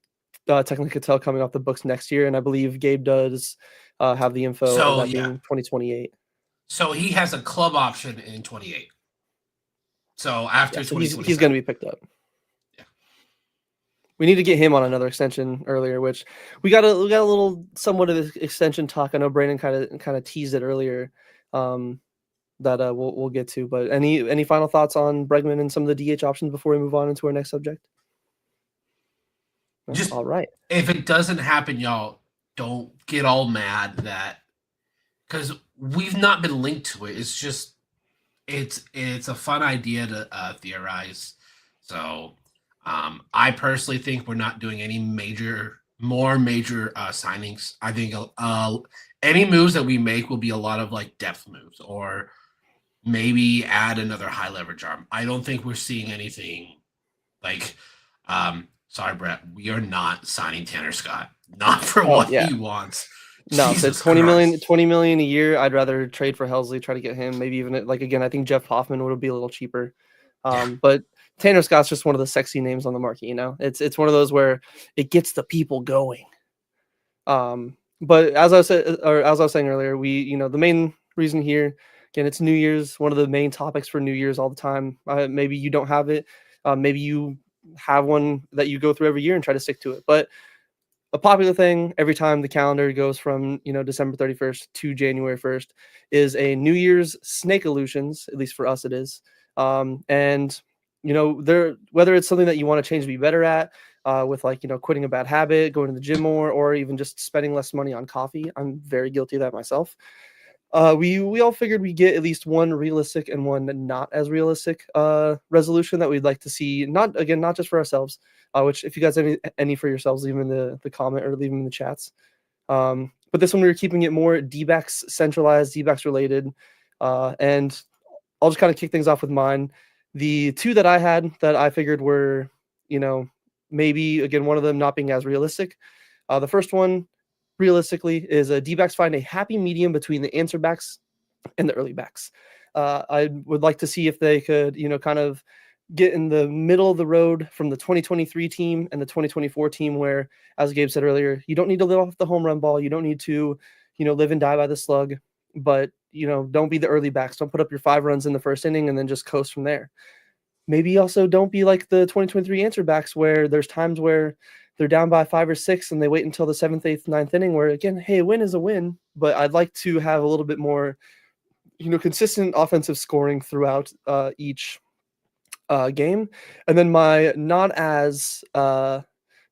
technically Cattell coming off the books next year? And I believe Gabe does have the info of that being 2028. So he has a club option in 28. So after so he's going to be picked up. Yeah. We need to get him on another extension earlier, which we got a little somewhat of extension talk. I know Brandon kind of teased it earlier. That we'll get to. But any final thoughts on Bregman and some of the DH options before we move on into our next subject? Just all right. If it doesn't happen, y'all don't get all mad because we've not been linked to it. It's just it's a fun idea to theorize. So I personally think we're not doing any major signings. I think any moves that we make will be a lot of like depth moves or maybe add another high leverage arm. I don't think we're seeing anything like sorry, Brett, we are not signing Tanner Scott. Not for what he wants. No, so Jesus 20 million, Christ. 20 million a year. I'd rather trade for Helsley, try to get him. Maybe even like again, I think Jeff Hoffman would be a little cheaper. But Tanner Scott's just one of the sexy names on the market. It's one of those where it gets the people going. But as I said, or as I was saying earlier, the main reason here, again, it's New Year's. One of the main topics for New Year's all the time. Maybe you don't have it. Maybe you have one that you go through every year and try to stick to it. But a popular thing every time the calendar goes from December 31st to January 1st is a New Year's snake illusions. At least for us, it is. And there, whether it's something that you want to change to be better at, with quitting a bad habit, going to the gym more, or even just spending less money on coffee. I'm very guilty of that myself. We all figured we'd get at least one realistic and one not as realistic resolution that we'd like to see. Not just for ourselves, which if you guys have any for yourselves, leave them in the comment or leave them in the chats. But this one we were keeping it more D-backs centralized, D-backs related, and I'll just kind of kick things off with mine. The two that I had that I figured were, maybe again one of them not being as realistic. The first one, realistically, is D-backs find a happy medium between the answer backs and the early backs. I would like to see if they could, kind of get in the middle of the road from the 2023 team and the 2024 team, where, as Gabe said earlier, you don't need to live off the home run ball. You don't need to, live and die by the slug, but, don't be the early backs. Don't put up your 5 runs in the first inning and then just coast from there. Maybe also don't be like the 2023 answer backs, where there's times where they're down by 5 or 6 and they wait until the 7th, 8th, 9th inning, where again, hey, a win is a win, but I'd like to have a little bit more, consistent offensive scoring throughout each game. And then my not as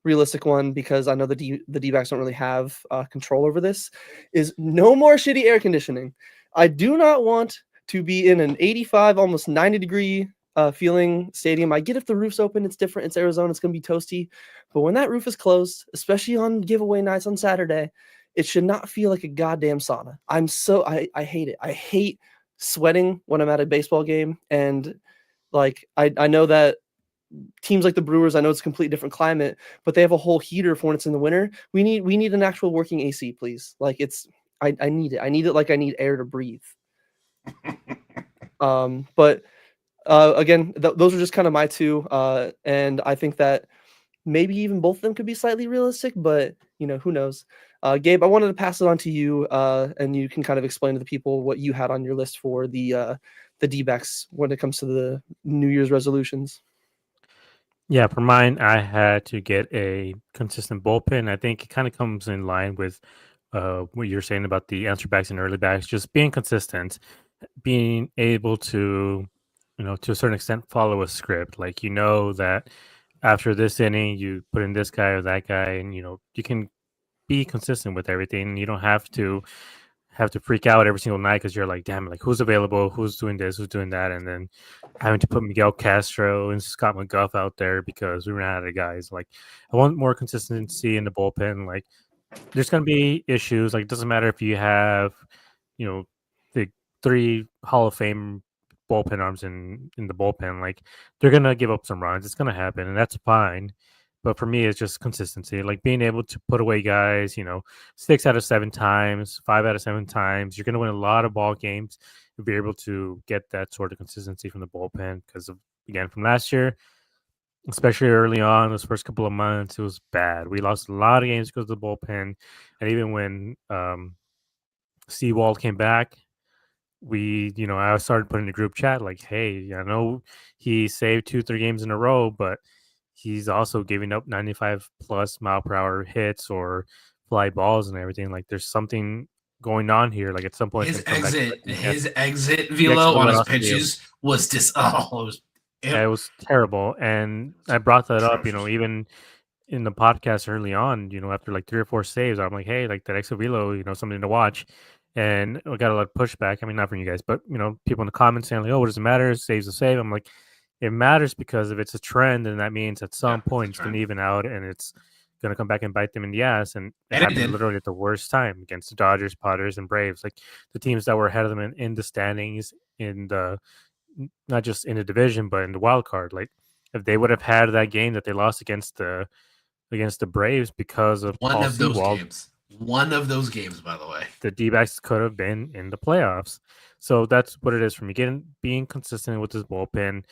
realistic one, because I know the D-backs don't really have control over this, is no more shitty air conditioning. I do not want to be in an 85, almost 90 degree feeling stadium. I get if the roof's open, it's different. It's Arizona, it's going to be toasty. But when that roof is closed, especially on giveaway nights on Saturday, it should not feel like a goddamn sauna. I hate it. I hate sweating when I'm at a baseball game. And I know that teams like the Brewers, I know it's a completely different climate, but they have a whole heater for when it's in the winter. We need an actual working AC, please. I need it. I need it like I need air to breathe. But again, those are just kind of my two. And I think that maybe even both of them could be slightly realistic, but who knows? Gabe, I wanted to pass it on to you, and you can kind of explain to the people what you had on your list for the D-backs when it comes to the New Year's resolutions. Yeah, for mine, I had to get a consistent bullpen. I think it kind of comes in line with what you're saying about the answer backs and early backs, just being consistent, being able to, to a certain extent, follow a script. Like, that after this inning, you put in this guy or that guy, and, you can be consistent with everything. You don't have to freak out every single night because you're like, damn, like who's available, who's doing this, who's doing that, and then having to put Miguel Castro and Scott McGuff out there because we ran out of guys. Like, I want more consistency in the bullpen. Like, there's going to be issues. Like, it doesn't matter if you have, the 3 Hall of Fame bullpen arms in the bullpen. Like, they're going to give up some runs. It's going to happen, and that's fine. But for me, it's just consistency, like being able to put away guys, 6 out of 7 times, 5 out of 7 times. You're going to win a lot of ball games if you're able to get that sort of consistency from the bullpen. Because, again, from last year, especially early on, those first couple of months, it was bad. We lost a lot of games because of the bullpen. And even when Seawald came back, I started putting in the group chat like, hey, I know he saved 2-3 games in a row, but he's also giving up 95 plus mile per hour hits or fly balls and everything. Like, there's something going on here. Like, at some point, his exit velo on his pitches was just it was terrible. And I brought that up, even in the podcast early on, after like 3 or 4 saves, I'm like, hey, like that exit velo, something to watch. And I got a lot of pushback. I mean, not from you guys, but people in the comments saying like, oh, what does it matter? Saves a save. I'm like, it matters because if it's a trend, then that means at some point it's going to even out and it's going to come back and bite them in the ass. And it happened literally at the worst time against the Dodgers, Padres, and Braves, like the teams that were ahead of them in the standings, not just in the division, but in the wild card. Like, if they would have had that game that they lost against the Braves because of one Paul of those Sewald, games. One of those games, by the way. The D-backs could have been in the playoffs. So that's what it is for me. Being consistent with this bullpen,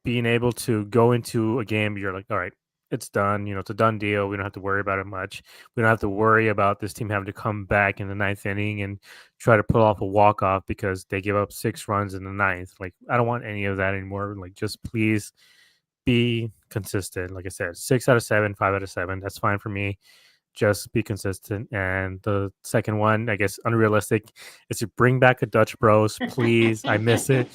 being able to go into a game, you're like, all right, it's done. It's a done deal. We don't have to worry about it much. We don't have to worry about this team having to come back in the ninth inning and try to pull off a walk-off because they give up 6 runs in the ninth. Like, I don't want any of that anymore. Like, just please be consistent. Like I said, 6 out of 7, 5 out of 7. That's fine for me. Just be consistent. And the second one, I guess unrealistic, is to bring back a Dutch Bros, please. I miss it.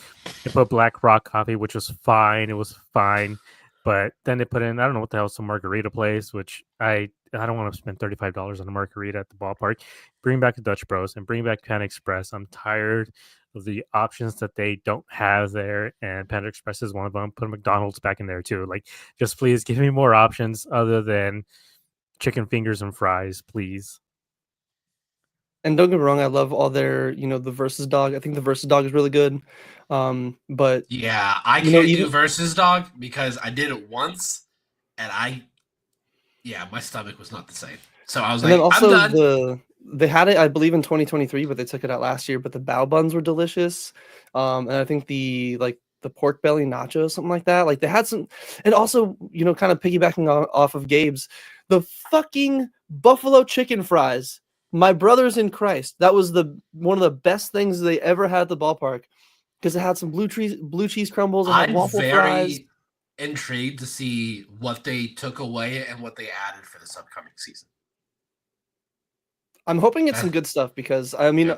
They put Black Rock coffee, which was fine. It was fine. But then they put in, I don't know what the hell, some margarita place, which I don't want to spend $35 on a margarita at the ballpark. Bring back the Dutch Bros and bring back Panda Express. I'm tired of the options that they don't have there, and Panda Express is one of them. Put McDonald's back in there too. Like, just please give me more options other than chicken fingers and fries, please. And don't get me wrong, I love all their, the versus dog. I think the versus dog is really good. But yeah, I can't do versus dog because I did it once, and my stomach was not the same. So I was like, also I'm done. They had it, I believe, in 2023, but they took it out last year. But the bao buns were delicious, and I think the pork belly nachos, something like that. Like, they had some, and also, kind of piggybacking off of Gabe's, the fucking buffalo chicken fries. My brothers in Christ, that was one of the best things they ever had at the ballpark because it had some blue cheese crumbles and waffle fries. Intrigued to see what they took away and what they added for this upcoming season. I'm hoping it's some good stuff because, I mean,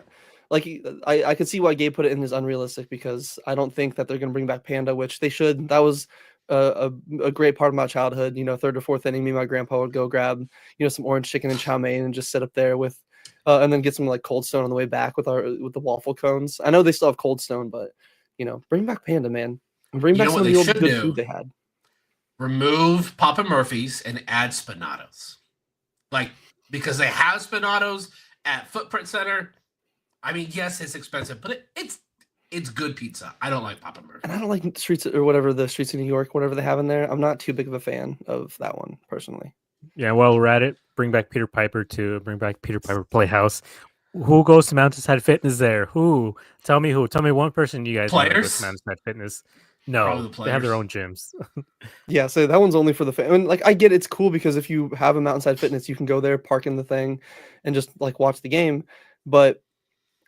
I could see why Gabe put it in as unrealistic because I don't think that they're going to bring back Panda, which they should. That was a great part of my childhood. Third or fourth inning, me and my grandpa would go grab, some orange chicken and chow mein and just sit up there with, and then get some like Cold Stone on the way back with the waffle cones. I know they still have Cold Stone, but bring back Panda, man. And bring back some of the old good food they had. Remove Papa Murphy's and add Spinatos. Because they have Spinatos at Footprint Center. I mean, yes, it's expensive, but it's good pizza. I don't like Papa Murphy. And I don't like Streets of New York, whatever they have in there. I'm not too big of a fan of that one, personally. Yeah, while we're at it, bring back Peter Piper too. Bring back Peter Piper Playhouse. Who goes to Mountainside Fitness there? Who? Tell me who. Tell me one person you guys know that goes to Mountainside Fitness. No, they have their own gyms. Yeah, so that one's only for the fan. I mean, I get it's cool because if you have a Mountainside Fitness, you can go there, park in the thing, and just watch the game. But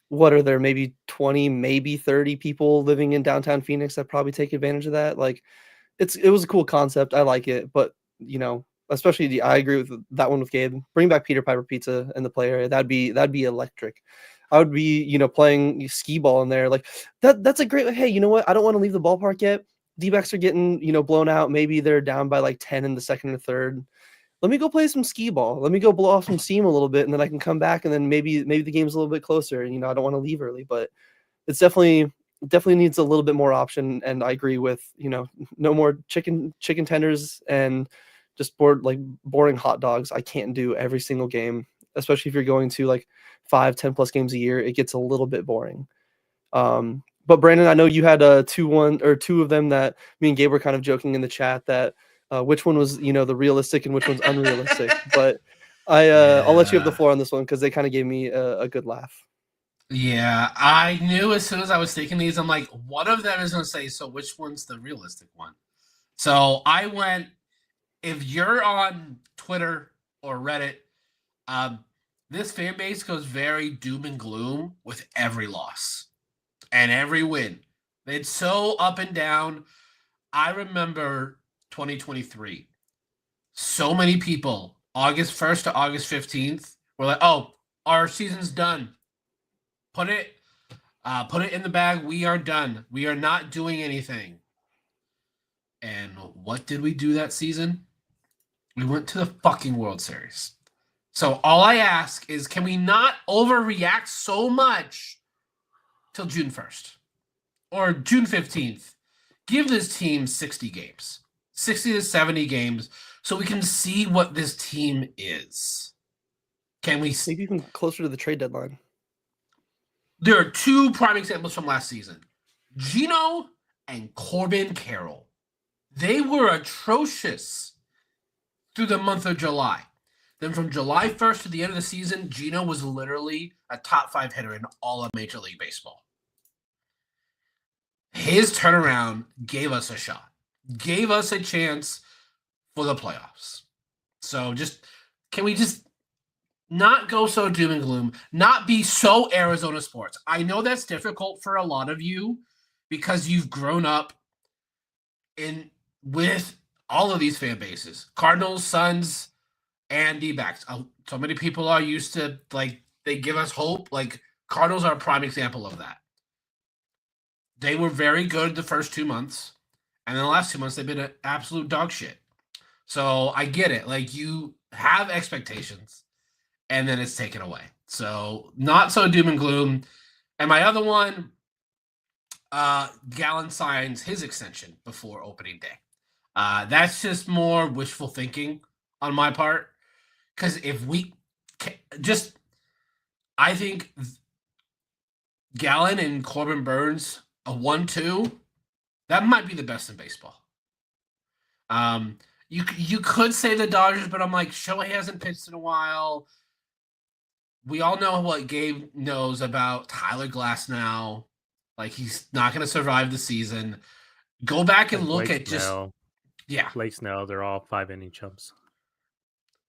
what are there? Maybe 20, maybe 30 people living in downtown Phoenix that probably take advantage of that. It was a cool concept. I like it, but especially I agree with that one with Gabe. Bring back Peter Piper Pizza in the play area. That'd be electric. I would be, playing skee ball in there. That's a great, hey, you know what? I don't want to leave the ballpark yet. D-backs are getting, blown out. Maybe they're down by 10 in the second or third. Let me go play some skee ball. Let me go blow off some steam a little bit, and then I can come back, and then maybe the game's a little bit closer. And, I don't want to leave early, but it's definitely needs a little bit more option. And I agree with, no more chicken tenders and just boring hot dogs. I can't do every single game, especially if you're going to 5-10 plus games a year. It gets a little bit boring. But Brandon, I know you had 2 of them that me and Gabe were kind of joking in the chat that which one was the realistic and which one's unrealistic. But I'll let you have the floor on this one because they kind of gave me a good laugh. Yeah, I knew as soon as I was thinking these, I'm like, one of them is going to say, so which one's the realistic one? So I went, if you're on Twitter or Reddit, this fan base goes very doom and gloom with every loss and every win. It's so up and down. I remember 2023. So many people, August 1st to August 15th, were like, oh, our season's done. Put it in the bag. We are done. We are not doing anything. And what did we do that season? We went to the fucking World Series. So all I ask is, can we not overreact so much till June 1st or June 15th? Give this team 60 games, 60 to 70 games, so we can see what this team is. Can we? Maybe even closer to the trade deadline. There are 2 prime examples from last season. Gino and Corbin Carroll. They were atrocious through the month of July. then from July 1st to the end of the season, Gino was literally a top 5 hitter in all of Major League Baseball. His turnaround gave us a shot, gave us a chance for the playoffs. So can we just not go so doom and gloom, not be so Arizona sports? I know that's difficult for a lot of you because you've grown up with all of these fan bases, Cardinals, Suns, and D-backs. So many people are used to, like, they give us hope. Like, Cardinals are a prime example of that. They were very good the first 2 months, and then the last 2 months they've been an absolute dog shit. So I get it. Like, you have expectations, and then it's taken away. So not so doom and gloom. And my other one, Gallen signs his extension before opening day. That's just more wishful thinking on my part. Because if we I think Gallen and Corbin Burns, a 1-2, that might be the best in baseball. You could say the Dodgers, but I'm like, Shohei hasn't pitched in a while. We all know what Gabe knows about Tyler Glasnow. Like, he's not going to survive the season. Go back and look Blake at just Snell. Yeah. Blake Snell, they're all 5-inning chumps.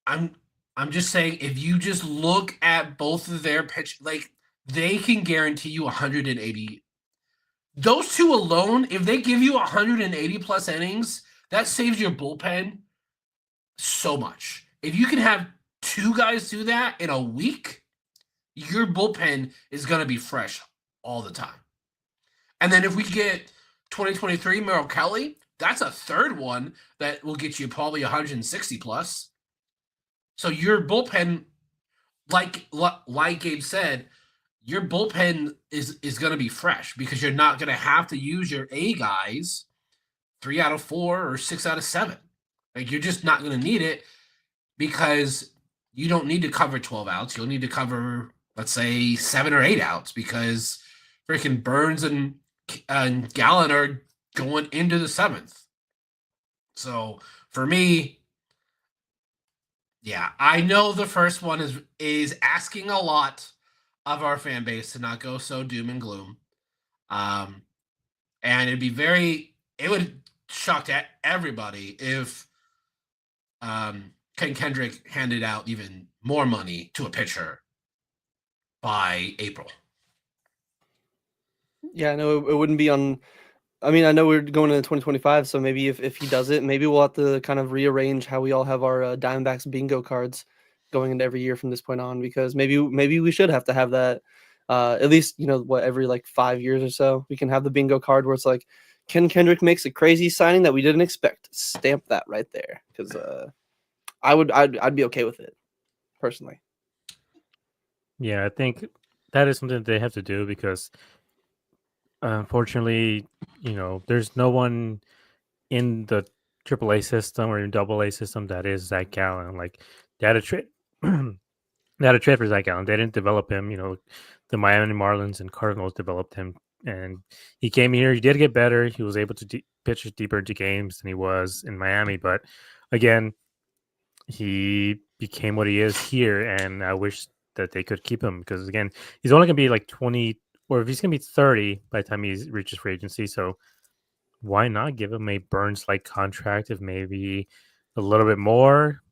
I'm just saying, if you just look at both of their pitch, like, they can guarantee you 180. Those two alone, if they give you 180 plus innings, that saves your bullpen so much. If you can have two guys do that in a week, your bullpen is going to be fresh all the time. And then if we get 2023 Merrill Kelly, that's a third one that will get you probably 160 plus. So your bullpen, like Gabe said, your bullpen is going to be fresh because you're not going to have to use your A guys 3 out of 4 or 6 out of 7. Like, you're just not going to need it because you don't need to cover 12 outs. You'll need to cover, let's say, 7 or 8 outs because freaking Burns and Gallen are going into the 7th. So for me, yeah, I know the first one is asking a lot of our fan base to not go so doom and gloom. And it would shock everybody if Ken Kendrick handed out even more money to a pitcher by April. Yeah, no, it wouldn't be on. I mean, I know we're going into 2025, so maybe if he does it, maybe we'll have to kind of rearrange how we all have our Diamondbacks bingo cards going into every year from this point on, because maybe we should have to have that at least, every like 5 years or so. We can have the bingo card where it's like, Ken Kendrick makes a crazy signing that we didn't expect. Stamp that right there, because I'd be okay with it personally. Yeah, I think that is something that they have to do because unfortunately, there's no one in the AAA system or in AA system that is Zach Gallen. Like, they had a trade, they had a trade for Zach Gallen. They didn't develop him. The Miami Marlins and Cardinals developed him, and he came here. He did get better. He was able to pitch deeper into games than he was in Miami. But again, he became what he is here, and I wish that they could keep him because, again, he's only going to be like 20, or if he's going to be 30 by the time he reaches free agency. So why not give him a Burns-like contract of maybe a little bit more,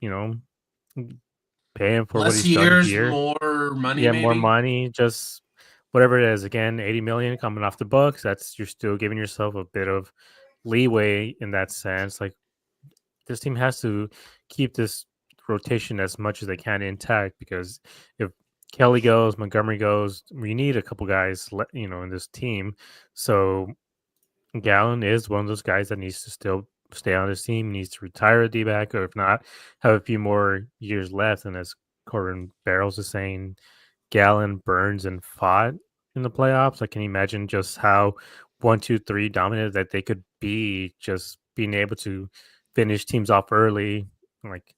pay him for Less what he's done here. More money, yeah, maybe? More money, just whatever it is. Again, $80 million coming off the books. You're still giving yourself a bit of leeway in that sense. Like, this team has to keep this rotation as much as they can intact, because if Kelly goes, Montgomery goes, we need a couple guys, in this team. So Gallen is one of those guys that needs to still stay on his team, needs to retire a D-back, or if not, have a few more years left. And as Corbin Barrels is saying, Gallen, Burns, and Fott in the playoffs. I can imagine just how 1, 2, 3 dominant that they could be, just being able to finish teams off early. Like,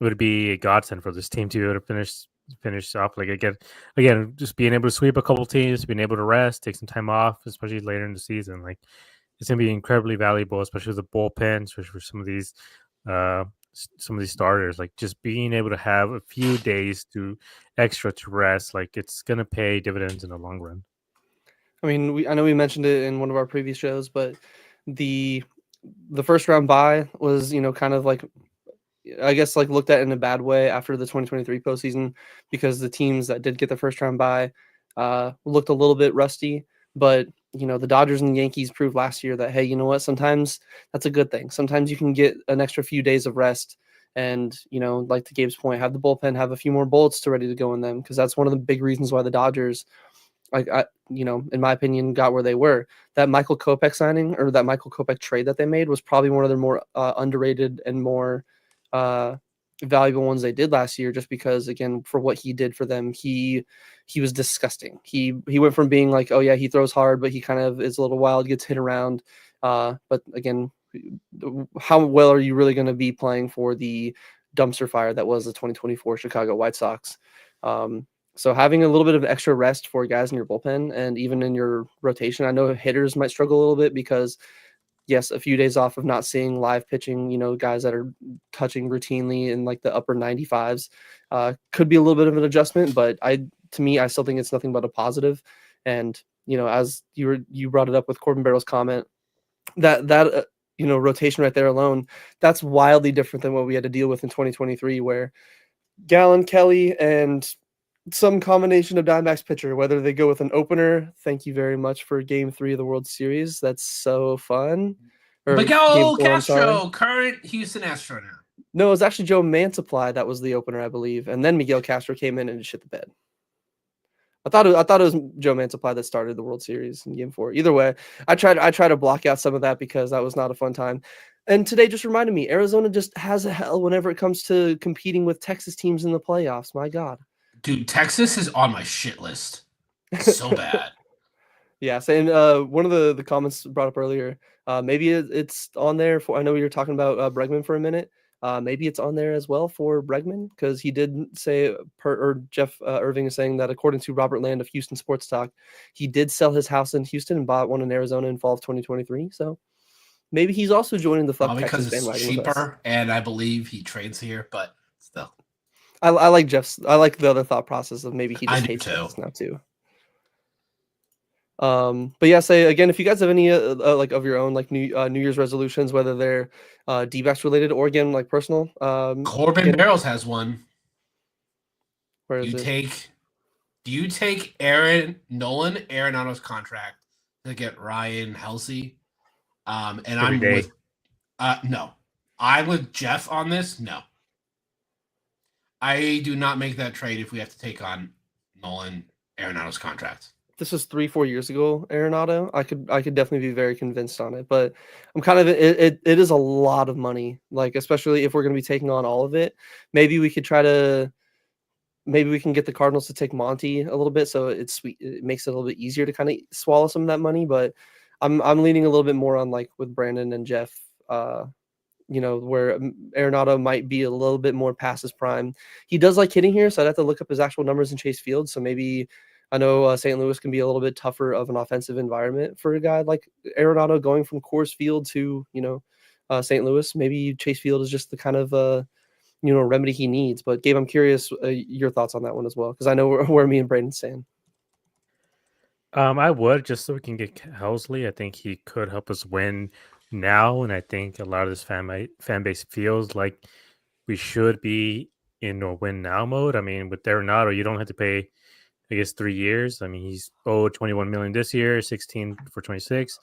it would be a godsend for this team to be able to finish off. Like, again, just being able to sweep a couple teams, being able to rest, take some time off, especially later in the season. Like, it's gonna be incredibly valuable, especially with the bullpen, especially for some of these some of these starters, like just being able to have a few days to extra to rest, like it's gonna pay dividends in the long run. I mean, I know we mentioned it in one of our previous shows, but the first round bye was, kind of like, I guess, like looked at in a bad way after the 2023 postseason, because the teams that did get the first round bye looked a little bit rusty. But the Dodgers and the Yankees proved last year that, hey, you know what? Sometimes that's a good thing. Sometimes you can get an extra few days of rest, and like to Gabe's point, have the bullpen have a few more bullets to ready to go in them, because that's one of the big reasons why the Dodgers, in my opinion, got where they were. That Michael Kopech signing, or that Michael Kopech trade that they made, was probably one of their more underrated and more valuable ones they did last year, just because, again, for what he did for them, he was disgusting. He went from being like, oh yeah, he throws hard, but he kind of is a little wild, gets hit around. But again, how well are you really going to be playing for the dumpster fire that was the 2024 Chicago White Sox? So having a little bit of extra rest for guys in your bullpen and even in your rotation, I know hitters might struggle a little bit because, yes, a few days off of not seeing live pitching, guys that are touching routinely in like the upper 95s could be a little bit of an adjustment. But to me, I still think it's nothing but a positive. And, as you brought it up with Corbin Barrow's comment, that rotation right there alone, that's wildly different than what we had to deal with in 2023, where Gallen, Kelly, and some combination of Diamondbacks pitcher, whether they go with an opener. Thank you very much for Game 3 of the World Series. That's so fun. Or Miguel Game 4, Castro, current Houston Astro now. No, it was actually Joe Mansupply that was the opener, I believe, and then Miguel Castro came in and shit the bed. I thought it was Joe Mansupply that started the World Series in Game 4. Either way, I try to block out some of that because that was not a fun time. And today just reminded me, Arizona just has a hell whenever it comes to competing with Texas teams in the playoffs. My God. Dude, Texas is on my shit list. So bad. Yes, and one of the comments brought up earlier, maybe it's on there for. I know you were talking about Bregman for a minute. Maybe it's on there as well for Bregman, because he did say, or Jeff Irving is saying that according to Robert Land of Houston Sports Talk, he did sell his house in Houston and bought one in Arizona in fall of 2023. So maybe he's also joining the Fuck Texas because it's cheaper, and I believe he trains here, but still. I like the other thought process of maybe he just hates Texas now too. But yeah, say again, if you guys have any like of your own like New Year's resolutions, whether they're Dbacks related or again like personal. Corbin Barrels has one. Where is do you take Nolan Arenado's contract to get Ryan Helsey? And I'm with no. I'm with Jeff on this. No. I do not make that trade if we have to take on Nolan Arenado's contract. This was 3-4 years ago, Arenado. I could definitely be very convinced on it, but I'm kind of it is a lot of money, like especially if we're going to be taking on all of it. Maybe we can get the Cardinals to take Monty a little bit, so it makes it a little bit easier to kind of swallow some of that money. But I'm leaning a little bit more on like with Brandon and Jeff, where Arenado might be a little bit more past his prime. He does like hitting here, so I'd have to look up his actual numbers in Chase Field. So maybe. I know St. Louis can be a little bit tougher of an offensive environment for a guy like Arenado going from Coors Field to, St. Louis. Maybe Chase Field is just the kind of, remedy he needs. But Gabe, I'm curious your thoughts on that one as well, because I know where me and Brandon stand. I would, just so we can get Helsley. I think he could help us win now, and I think a lot of this fan base feels like we should be in a win now mode. I mean, with Arenado, you don't have to pay, I guess, 3 years. I mean, he's owed $21 million this year, 16 for 26,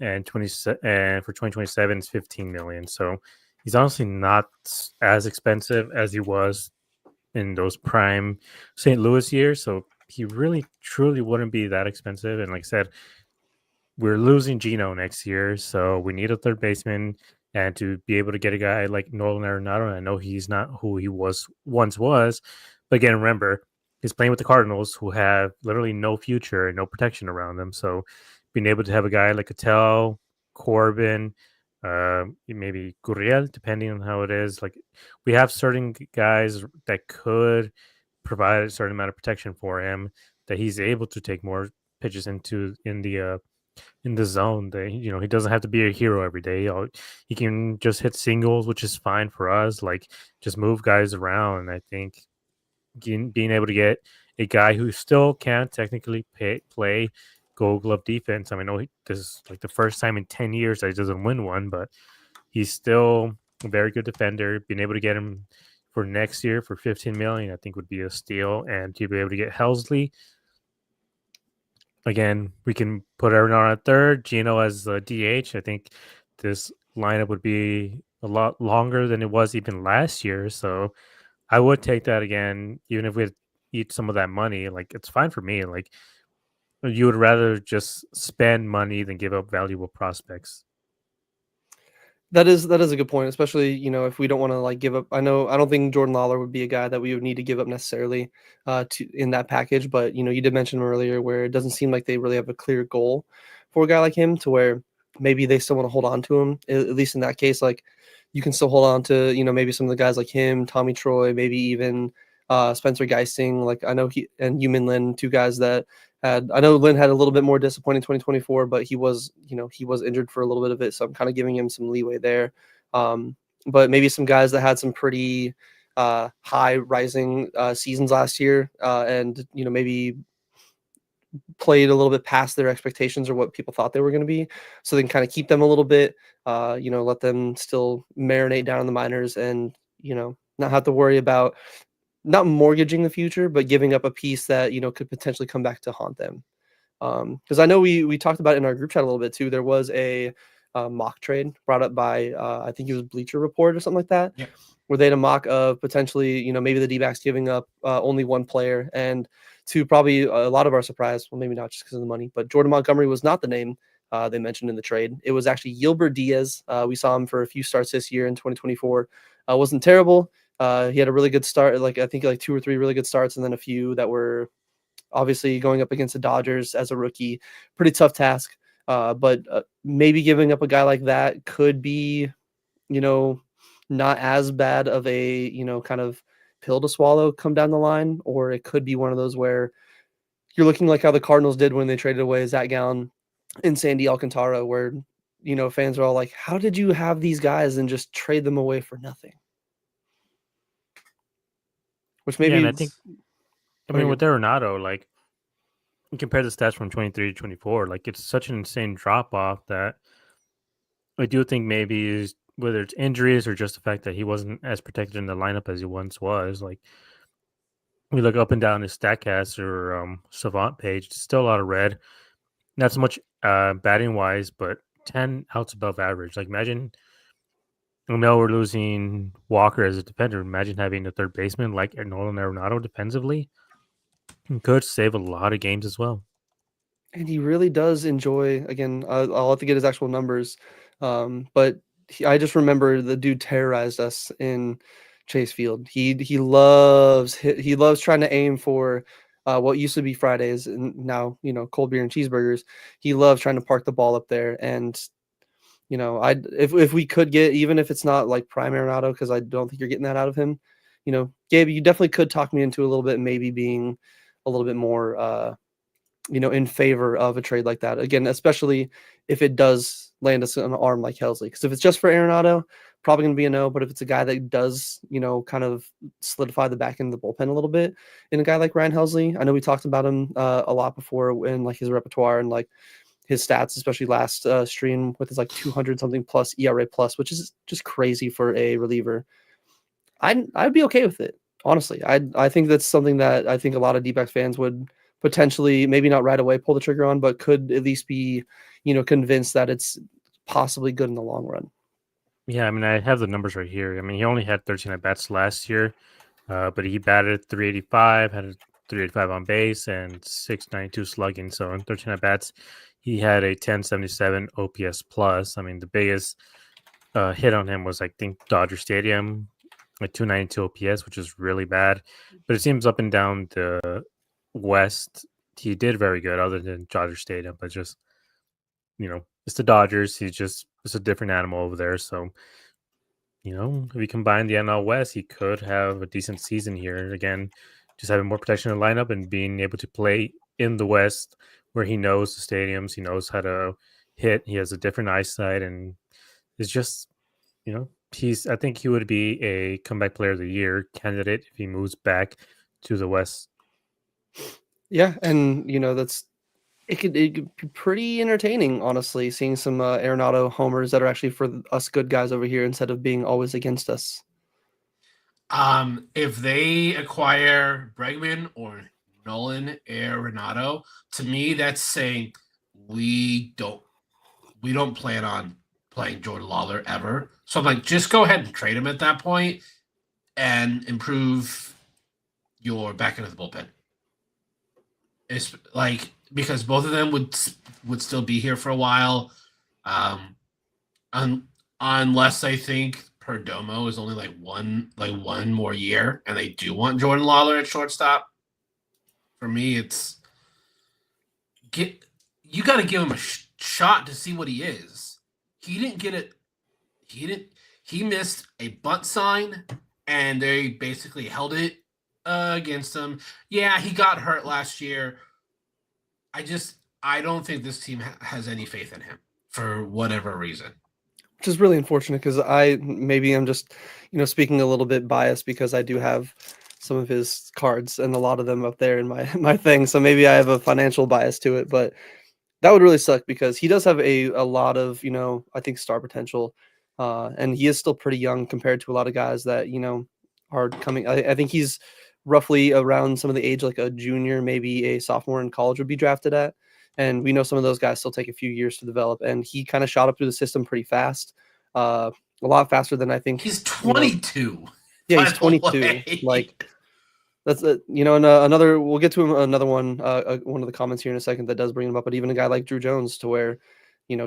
and for 2027 is $15 million. So he's honestly not as expensive as he was in those prime St. Louis years. So he really, truly wouldn't be that expensive. And like I said, we're losing Gino next year, so we need a third baseman. And to be able to get a guy like Nolan Arenado, I know he's not who he once was, but again, remember, he's playing with the Cardinals, who have literally no future and no protection around them. So being able to have a guy like Cattell, Corbin, maybe Gurriel, depending on how it is, like we have certain guys that could provide a certain amount of protection for him, that he's able to take more pitches in the in the zone. He doesn't have to be a hero every day. He can just hit singles, which is fine for us. Like, just move guys around. I think being able to get a guy who still can technically play Gold Glove defense. I mean, I know this is like the first time in 10 years that he doesn't win one, but he's still a very good defender. Being able to get him for next year for 15 million, I think would be a steal. And to be able to get Helsley, again, we can put Aaron on at third, Gino as the DH. I think this lineup would be a lot longer than it was even last year. So I would take that again, even if we eat some of that money. Like, it's fine for me. Like, you would rather just spend money than give up valuable prospects. That is a good point, especially, if we don't want to like give up. I don't think Jordan Lawler would be a guy that we would need to give up necessarily to in that package. But you did mention him earlier where it doesn't seem like they really have a clear goal for a guy like him to where maybe they still want to hold on to him. At least in that case, like you can still hold on to maybe some of the guys like him, Tommy Troy, maybe even Spencer Geisting. Like I know he and Yumin Lin, two guys that I know Lin had a little bit more disappointing 2024, but he was injured for a little bit of it. So I'm kind of giving him some leeway there. But maybe some guys that had some pretty high rising seasons last year and, maybe played a little bit past their expectations or what people thought they were going to be. So they can kind of keep them a little bit, let them still marinate down in the minors and, not have to worry about not mortgaging the future, but giving up a piece that, could potentially come back to haunt them. Because I know we talked about it in our group chat a little bit too. There was a mock trade brought up by, I think it was Bleacher Report or something like that, Yeah. where they had a mock of potentially, maybe the D-backs giving up only one player. And to probably a lot of our surprise, well, maybe not just because of the money, but Jordan Montgomery was not the name they mentioned in the trade. It was actually Yilbert Diaz. We saw him for a few starts this year in 2024. Wasn't terrible. He had a really good start, like I think like 2 or 3 really good starts, and then a few that were obviously going up against the Dodgers as a rookie. Pretty tough task. But maybe giving up a guy like that could be, not as bad of a, kind of pill to swallow come down the line, or it could be one of those where you're looking like how the Cardinals did when they traded away Zach Gallen and Sandy Alcantara, where, fans are all like, how did you have these guys and just trade them away for nothing? Which maybe, and I think, with Arenado, like, compare the stats from 23 to 24, like, it's such an insane drop off that I do think maybe whether it's injuries or just the fact that he wasn't as protected in the lineup as he once was. Like, we look up and down his StatCast or Savant page, still a lot of red. Not so much batting wise, but 10 outs above average. Like, imagine, I know we're losing Walker as a defender. Imagine having a third baseman like Nolan Arenado defensively. Could save a lot of games as well. And he really does enjoy, again, I'll have to get his actual numbers. But I just remember the dude terrorized us in Chase Field. He loves trying to aim for what used to be Fridays and now, cold beer and cheeseburgers. He loves trying to park the ball up there. And, if we could get, even if it's not like prime Arenado, because I don't think you're getting that out of him, Gabe, you definitely could talk me into a little bit, maybe being a little bit more, in favor of a trade like that. Again, especially if it does land us on an arm like Helsley. Because if it's just for Arenado, probably going to be a no. But if it's a guy that does, kind of solidify the back end of the bullpen a little bit, in a guy like Ryan Helsley, I know we talked about him a lot before in like his repertoire and like his stats, especially last stream with his like 200 something plus ERA plus, which is just crazy for a reliever. I'd be okay with it. Honestly, I think that's something that I think a lot of D-backs fans would potentially, maybe not right away pull the trigger on, but could at least be, convinced that it's possibly good in the long run. Yeah, I mean, I have the numbers right here. I mean, he only had 13 at bats last year, but he batted 385, had a 385 on base, and 692 slugging. So in 13 at bats, he had a 1077 OPS plus. I mean, the biggest hit on him was, I think, Dodger Stadium, like 292 OPS, which is really bad. But it seems up and down the West, he did very good, other than Dodger Stadium. But just, it's the Dodgers. It's a different animal over there. So, if we combine the NL West, he could have a decent season here. Again, just having more protection in the lineup and being able to play in the West where he knows the stadiums, he knows how to hit, he has a different eyesight, and it's just, I think he would be a comeback player of the year candidate if he moves back to the West. Yeah, and it could be pretty entertaining, honestly, seeing some Arenado homers that are actually for us good guys over here instead of being always against us. If they acquire Bregman or Nolan Arenado, to me that's saying we don't plan on playing Jordan Lawler ever. So I'm like, just go ahead and trade him at that point and improve your back end of the bullpen. It's like, because both of them would still be here for a while, unless I think Perdomo is only like one more year, and they do want Jordan Lawler at shortstop. For me, it's you got to give him a shot to see what he is. He didn't get it. He missed a bunt sign, and they basically held it against him. Yeah, he got hurt last year. I don't think this team has any faith in him for whatever reason. Which is really unfortunate because I'm just, speaking a little bit biased because I do have some of his cards and a lot of them up there in my thing. So maybe I have a financial bias to it, but that would really suck because he does have a lot of, I think star potential. And he is still pretty young compared to a lot of guys that, are coming. I think he's roughly around some of the age, like a junior, maybe a sophomore in college would be drafted at. And we know some of those guys still take a few years to develop. And he kind of shot up through the system pretty fast, a lot faster than I think. He's 22. Yeah, he's 22. Like that's another. We'll get to another one. One of the comments here in a second that does bring him up. But even a guy like Drew Jones, to where,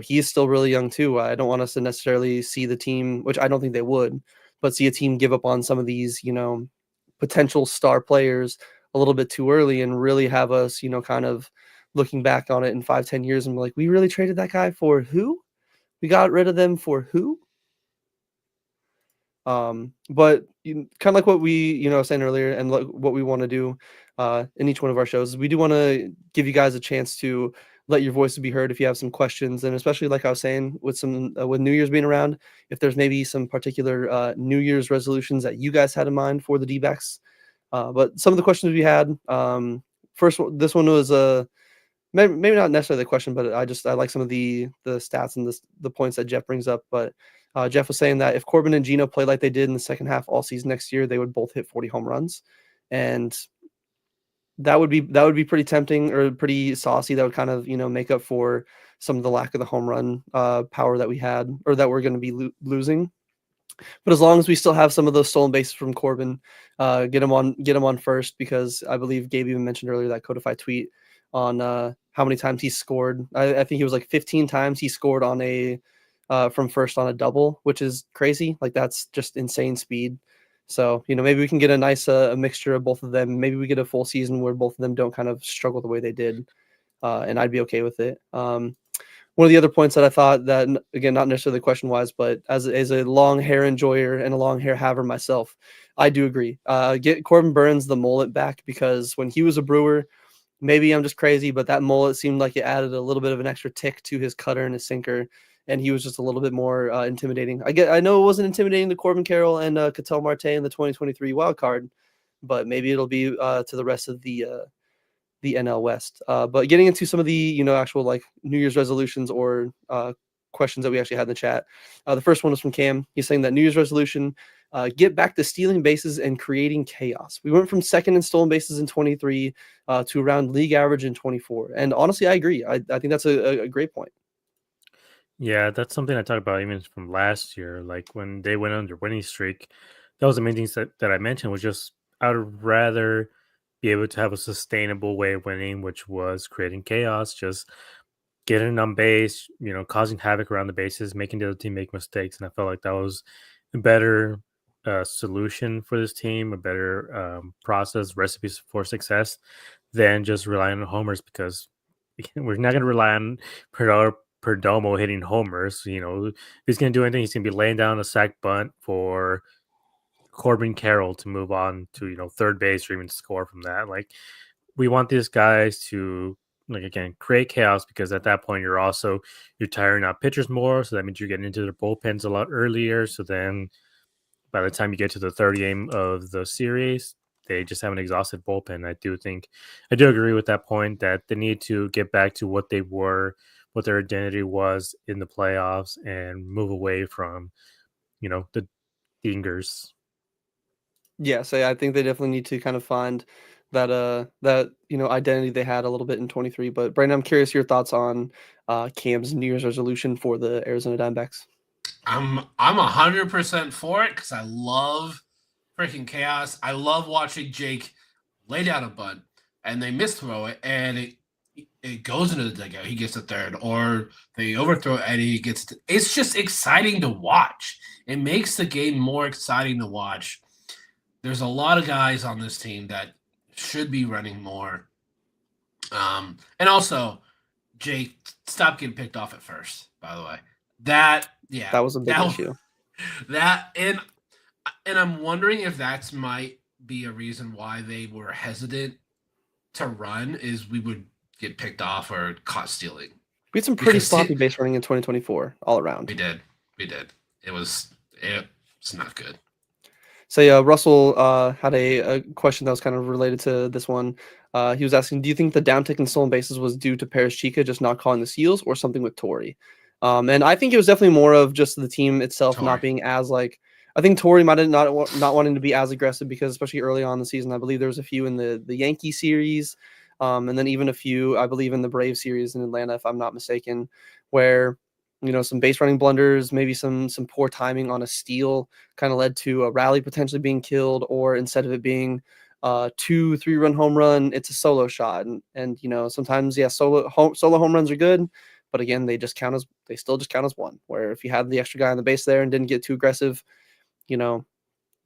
he's still really young too. I don't want us to necessarily see the team, which I don't think they would, but see a team give up on some of these, potential star players a little bit too early and really have us, kind of looking back on it in 5-10 years and be like, we really traded that guy for who? We got rid of them for who? But kind of like what we, saying earlier and what we want to do in each one of our shows is we do want to give you guys a chance to let your voices be heard if you have some questions, and especially like I was saying with some with New Year's being around, if there's maybe some particular New Year's resolutions that you guys had in mind for the D-backs. But some of the questions we had, first, this one was maybe not necessarily the question, but I like some of the stats and the points that Jeff brings up. But Jeff was saying that if Corbin and Gino play like they did in the second half all season next year, they would both hit 40 home runs, and that would be pretty tempting or pretty saucy. That would kind of make up for some of the lack of the home run power that we had or that we're going to be losing. But as long as we still have some of those stolen bases from Corbin, get him on first, because I believe Gabe even mentioned earlier that codified tweet on how many times he scored. I think he was like 15 times he scored on a from first on a double, which is crazy. Like that's just insane speed. So, maybe we can get a nice a mixture of both of them. Maybe we get a full season where both of them don't kind of struggle the way they did. And I'd be okay with it. One of the other points that I thought that, again, not necessarily question wise, but as a long hair enjoyer and a long hair haver myself, I do agree. Get Corbin Burns the mullet back, because when he was a Brewer, maybe I'm just crazy, but that mullet seemed like it added a little bit of an extra tick to his cutter and his sinker, and he was just a little bit more intimidating. I know it wasn't intimidating to Corbin Carroll and Ketel Marte in the 2023 wild card, but maybe it'll be to the rest of the NL West. But getting into some of the actual like New Year's resolutions or questions that we actually had in the chat. The first one was from Cam. He's saying that New Year's resolution, get back to stealing bases and creating chaos. We went from second in stolen bases in 23 to around league average in 24. And honestly, I agree. I think that's a great point. Yeah, that's something I talked about even from last year. Like when they went on their winning streak, that was the main things that I mentioned was just I would rather be able to have a sustainable way of winning, which was creating chaos, just getting on base, causing havoc around the bases, making the other team make mistakes. And I felt like that was a better solution for this team, a better process, recipes for success than just relying on homers, because we're not going to rely on Perdomo hitting homers. If he's going to do anything, he's going to be laying down a sac bunt for Corbin Carroll to move on to third base or even score from that. Like, we want these guys to like again create chaos, because at that point you're tiring out pitchers more, so that means you're getting into their bullpens a lot earlier. So then by the time you get to the third game of the series, they just have an exhausted bullpen. I do agree with that point that they need to get back to what they were, what their identity was in the playoffs, and move away from, the dingers. Yeah, so I think they definitely need to kind of find that identity they had a little bit in 23. But Brandon, I'm curious your thoughts on Cam's New Year's resolution for the Arizona Diamondbacks. I'm 100% for it because I love freaking chaos. I love watching Jake lay down a bunt and they misthrow it and it goes into the dugout. He gets a third, or they overthrow it and he gets it. It's just exciting to watch. It makes the game more exciting to watch. There's a lot of guys on this team that should be running more. And also, Jake, stop getting picked off at first, by the way. That was a big issue. And I'm wondering if that might be a reason why they were hesitant to run, is we would get picked off or caught stealing. We had some pretty sloppy base running in 2024 all around. We did. It's not good. So yeah, Russell had a question that was kind of related to this one. He was asking, do you think the downtick in stolen bases was due to Paris Chica just not calling the seals, or something with Torrey? And I think it was definitely more of just the team itself not being as I think Torrey might have not wanting to be as aggressive, because especially early on in the season, I believe there was a few in the Yankee series, and then even a few, I believe, in the Brave series in Atlanta, if I'm not mistaken, where some base running blunders, maybe some poor timing on a steal kind of led to a rally potentially being killed, or instead of it being 2-3 run home run, it's a solo shot. And sometimes, solo home runs are good, but again, they still just count as one, where if you had the extra guy on the base there and didn't get too aggressive,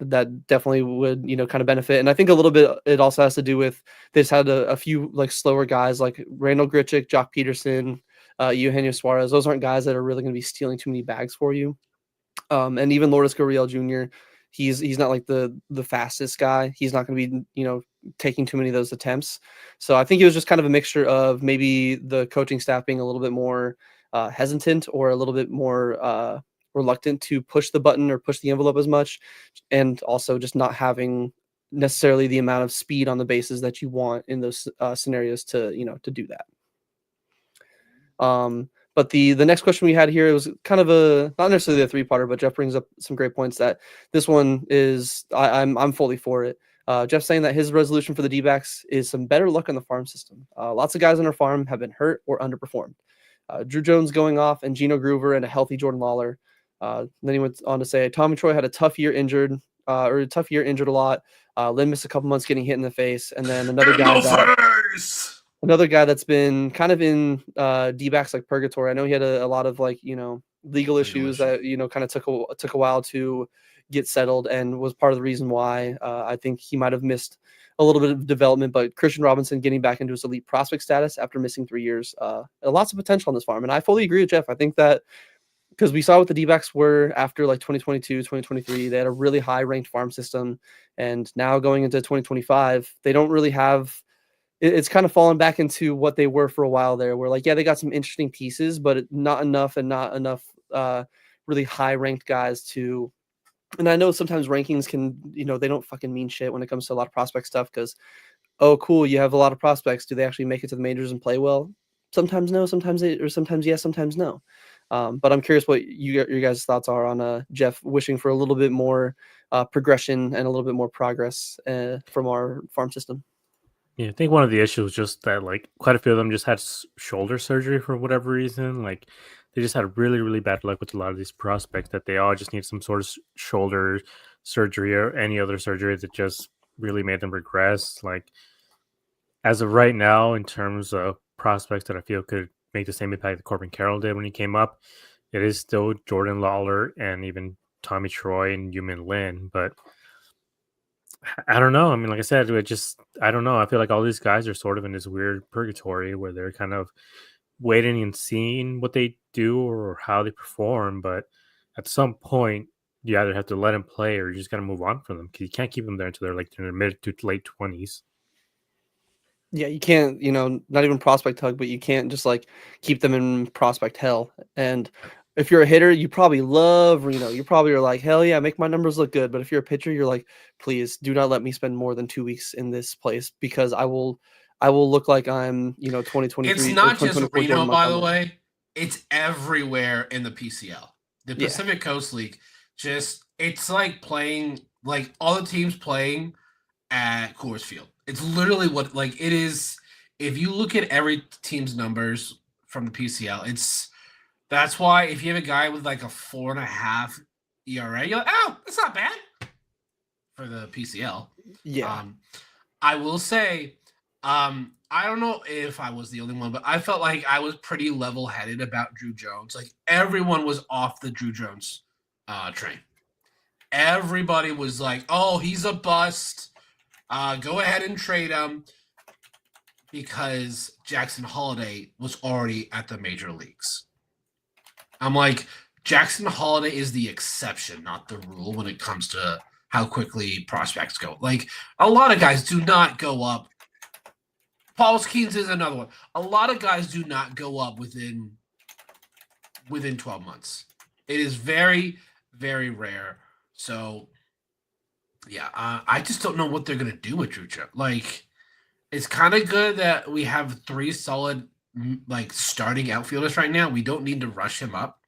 that definitely would, kind of benefit. And I think a little bit it also has to do with they just had a few slower guys like Randall Grichuk, Jock Peterson, Eugenio Suarez. Those aren't guys that are really going to be stealing too many bags for you. And even Lourdes Gurriel Jr., he's not like the fastest guy. He's not going to be, taking too many of those attempts. So I think it was just kind of a mixture of maybe the coaching staff being a little bit more hesitant, or a little bit more reluctant to push the button or push the envelope as much, and also just not having necessarily the amount of speed on the bases that you want in those scenarios to do that. But the next question we had here, it was kind of not necessarily a three-parter, but Jeff brings up some great points that this one is, I'm fully for it. Jeff's saying that his resolution for the D-backs is some better luck on the farm system. Lots of guys on our farm have been hurt or underperformed. Drew Jones going off, and Gino Groover, and a healthy Jordan Lawler. Then he went on to say Tommy Troy had a tough year injured a lot. Lynn missed a couple months getting hit in the face, and then another guy that's been kind of in D-backs like purgatory. I know he had a lot of legal issues that kind of took a while to get settled, and was part of the reason why I think he might have missed a little bit of development. But Christian Robinson getting back into his elite prospect status after missing 3 years, lots of potential on this farm. And I fully agree with Jeff. I think that because we saw what the D-backs were after 2022, 2023, they had a really high ranked farm system. And now going into 2025, they don't really have, it's kind of fallen back into what they were for a while there, where they got some interesting pieces, but not enough really high ranked guys to, and I know sometimes rankings can, they don't fucking mean shit when it comes to a lot of prospect stuff, because, oh, cool, you have a lot of prospects. Do they actually make it to the majors and play well? Sometimes no, sometimes yes, sometimes no. But I'm curious what your guys' thoughts are on Jeff wishing for a little bit more progression and a little bit more progress from our farm system. Yeah, I think one of the issues was just that quite a few of them just had shoulder surgery for whatever reason. They just had really, really bad luck with a lot of these prospects, that they all just need some sort of shoulder surgery or any other surgery that just really made them regress. As of right now, in terms of prospects that I feel could make the same impact that Corbin Carroll did when he came up, it is still Jordan Lawler and even Tommy Troy and Yumin Lin. But I don't know. I mean, like I said, I don't know. I feel like all these guys are sort of in this weird purgatory where they're kind of waiting and seeing what they do or how they perform. But at some point, you either have to let them play, or you just got to move on from them, because you can't keep them there until they're in their mid to late 20s. Yeah, you can't, not even prospect hug, but you can't just like keep them in prospect hell. And if you're a hitter, you probably love Reno. You probably are like, hell yeah, make my numbers look good. But if you're a pitcher, you're like, please do not let me spend more than 2 weeks in this place because I will look like I'm, It's 2023 or not just 2024 Jordan Reno, by the Montgomery. way. It's everywhere in the PCL. The Yeah. Pacific Coast League, it's like playing, like all the teams playing at Coors Field. It's literally what, like, it is. If you look at every team's numbers from the PCL, that's why if you have a guy with like a 4.5 ERA, you're like, oh, that's not bad for the PCL. Yeah. I will say, I don't know if I was the only one, but I felt like I was pretty level-headed about Drew Jones. Like everyone was off the Drew Jones train. Everybody was like, "Oh, he's a bust. Go ahead and trade him," because Jackson Holiday was already at the major leagues. I'm like, Jackson Holiday is the exception, not the rule, when it comes to how quickly prospects go. Like a lot of guys do not go up. Paul Skeens is another one. A lot of guys do not go up within 12 months. It is very, very rare. So, yeah, I just don't know what they're going to do with Drew Jones. Like, it's kind of good that we have 3 solid, like, starting outfielders right now. We don't need to rush him up.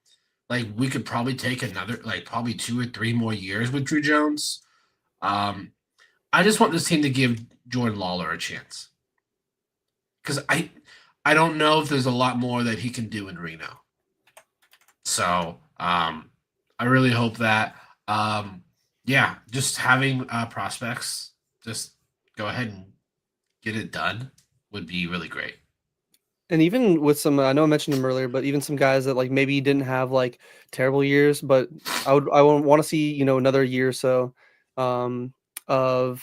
Like, we could probably take another, like, probably 2 or 3 more years with Drew Jones. I just want this team to give Jordan Lawler a chance. Because I don't know if there's a lot more that he can do in Reno. So I really hope that, just having prospects just go ahead and get it done would be really great. And even with some, I know I mentioned him earlier, but even some guys that like maybe didn't have like terrible years, but I would want to see, another year or so of,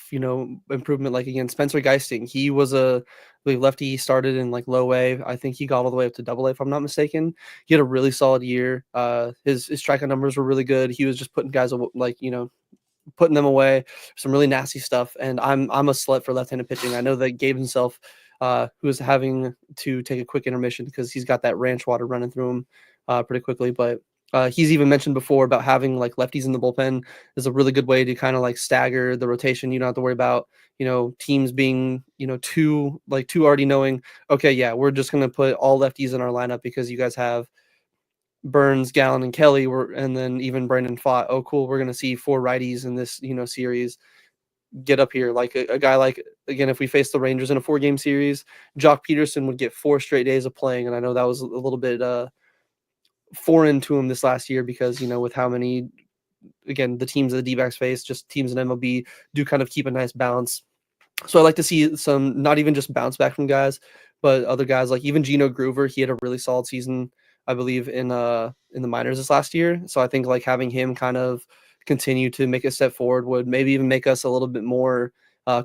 improvement. Like again, Spencer Geisting, he was a lefty. He started in like low A. I think he got all the way up to double A, if I'm not mistaken. He had a really solid year. His strikeout numbers were really good. He was just putting guys like, putting them away, some really nasty stuff. And I'm a slut for left-handed pitching. I know that Gabe himself, who is having to take a quick intermission because he's got that ranch water running through him pretty quickly. But he's even mentioned before about having like lefties in the bullpen is a really good way to kind of like stagger the rotation. You don't have to worry about, teams being, too already knowing, okay, yeah, we're just going to put all lefties in our lineup because you guys have Burns, Gallen, and Kelly and then even Brandon Fott. Oh, cool. We're going to see 4 righties in this, series. Get up here. Like a guy like, again, if we face the Rangers in a 4-game series, Jock Peterson would get 4 straight days of playing. And I know that was a little bit foreign to him this last year because, with how many, again, the teams that the D-backs face, just teams in MLB do kind of keep a nice balance. So I like to see some, not even just bounce back from guys, but other guys like even Gino Groover. He had a really solid season, I believe, in the minors this last year. So I think like having him kind of continue to make a step forward would maybe even make us a little bit more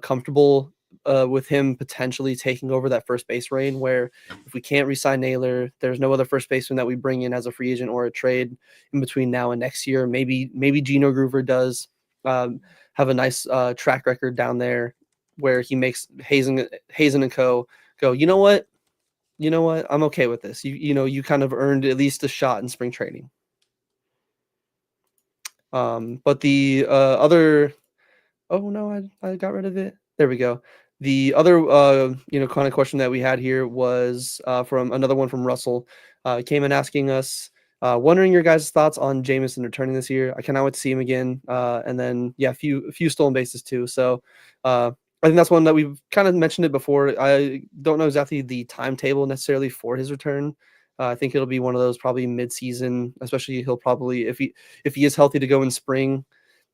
comfortable with him potentially taking over that first base reign, where if we can't re-sign Naylor, there's no other first baseman that we bring in as a free agent or a trade in between now and next year. Maybe Gino Groover does have a nice track record down there where he makes Hazen and co. go, you know what, I'm okay with this. You kind of earned at least a shot in spring training. But the other, oh no, I got rid of it. There we go. The other, kind of question that we had here was from another one from Russell. Came in asking us, wondering your guys' thoughts on Jameson returning this year. I cannot wait to see him again. And then, yeah, a few stolen bases too. So I think that's one that we've kind of mentioned it before. I don't know exactly the timetable necessarily for his return. I think it'll be one of those probably mid-season, especially he'll probably, if he is healthy to go in spring.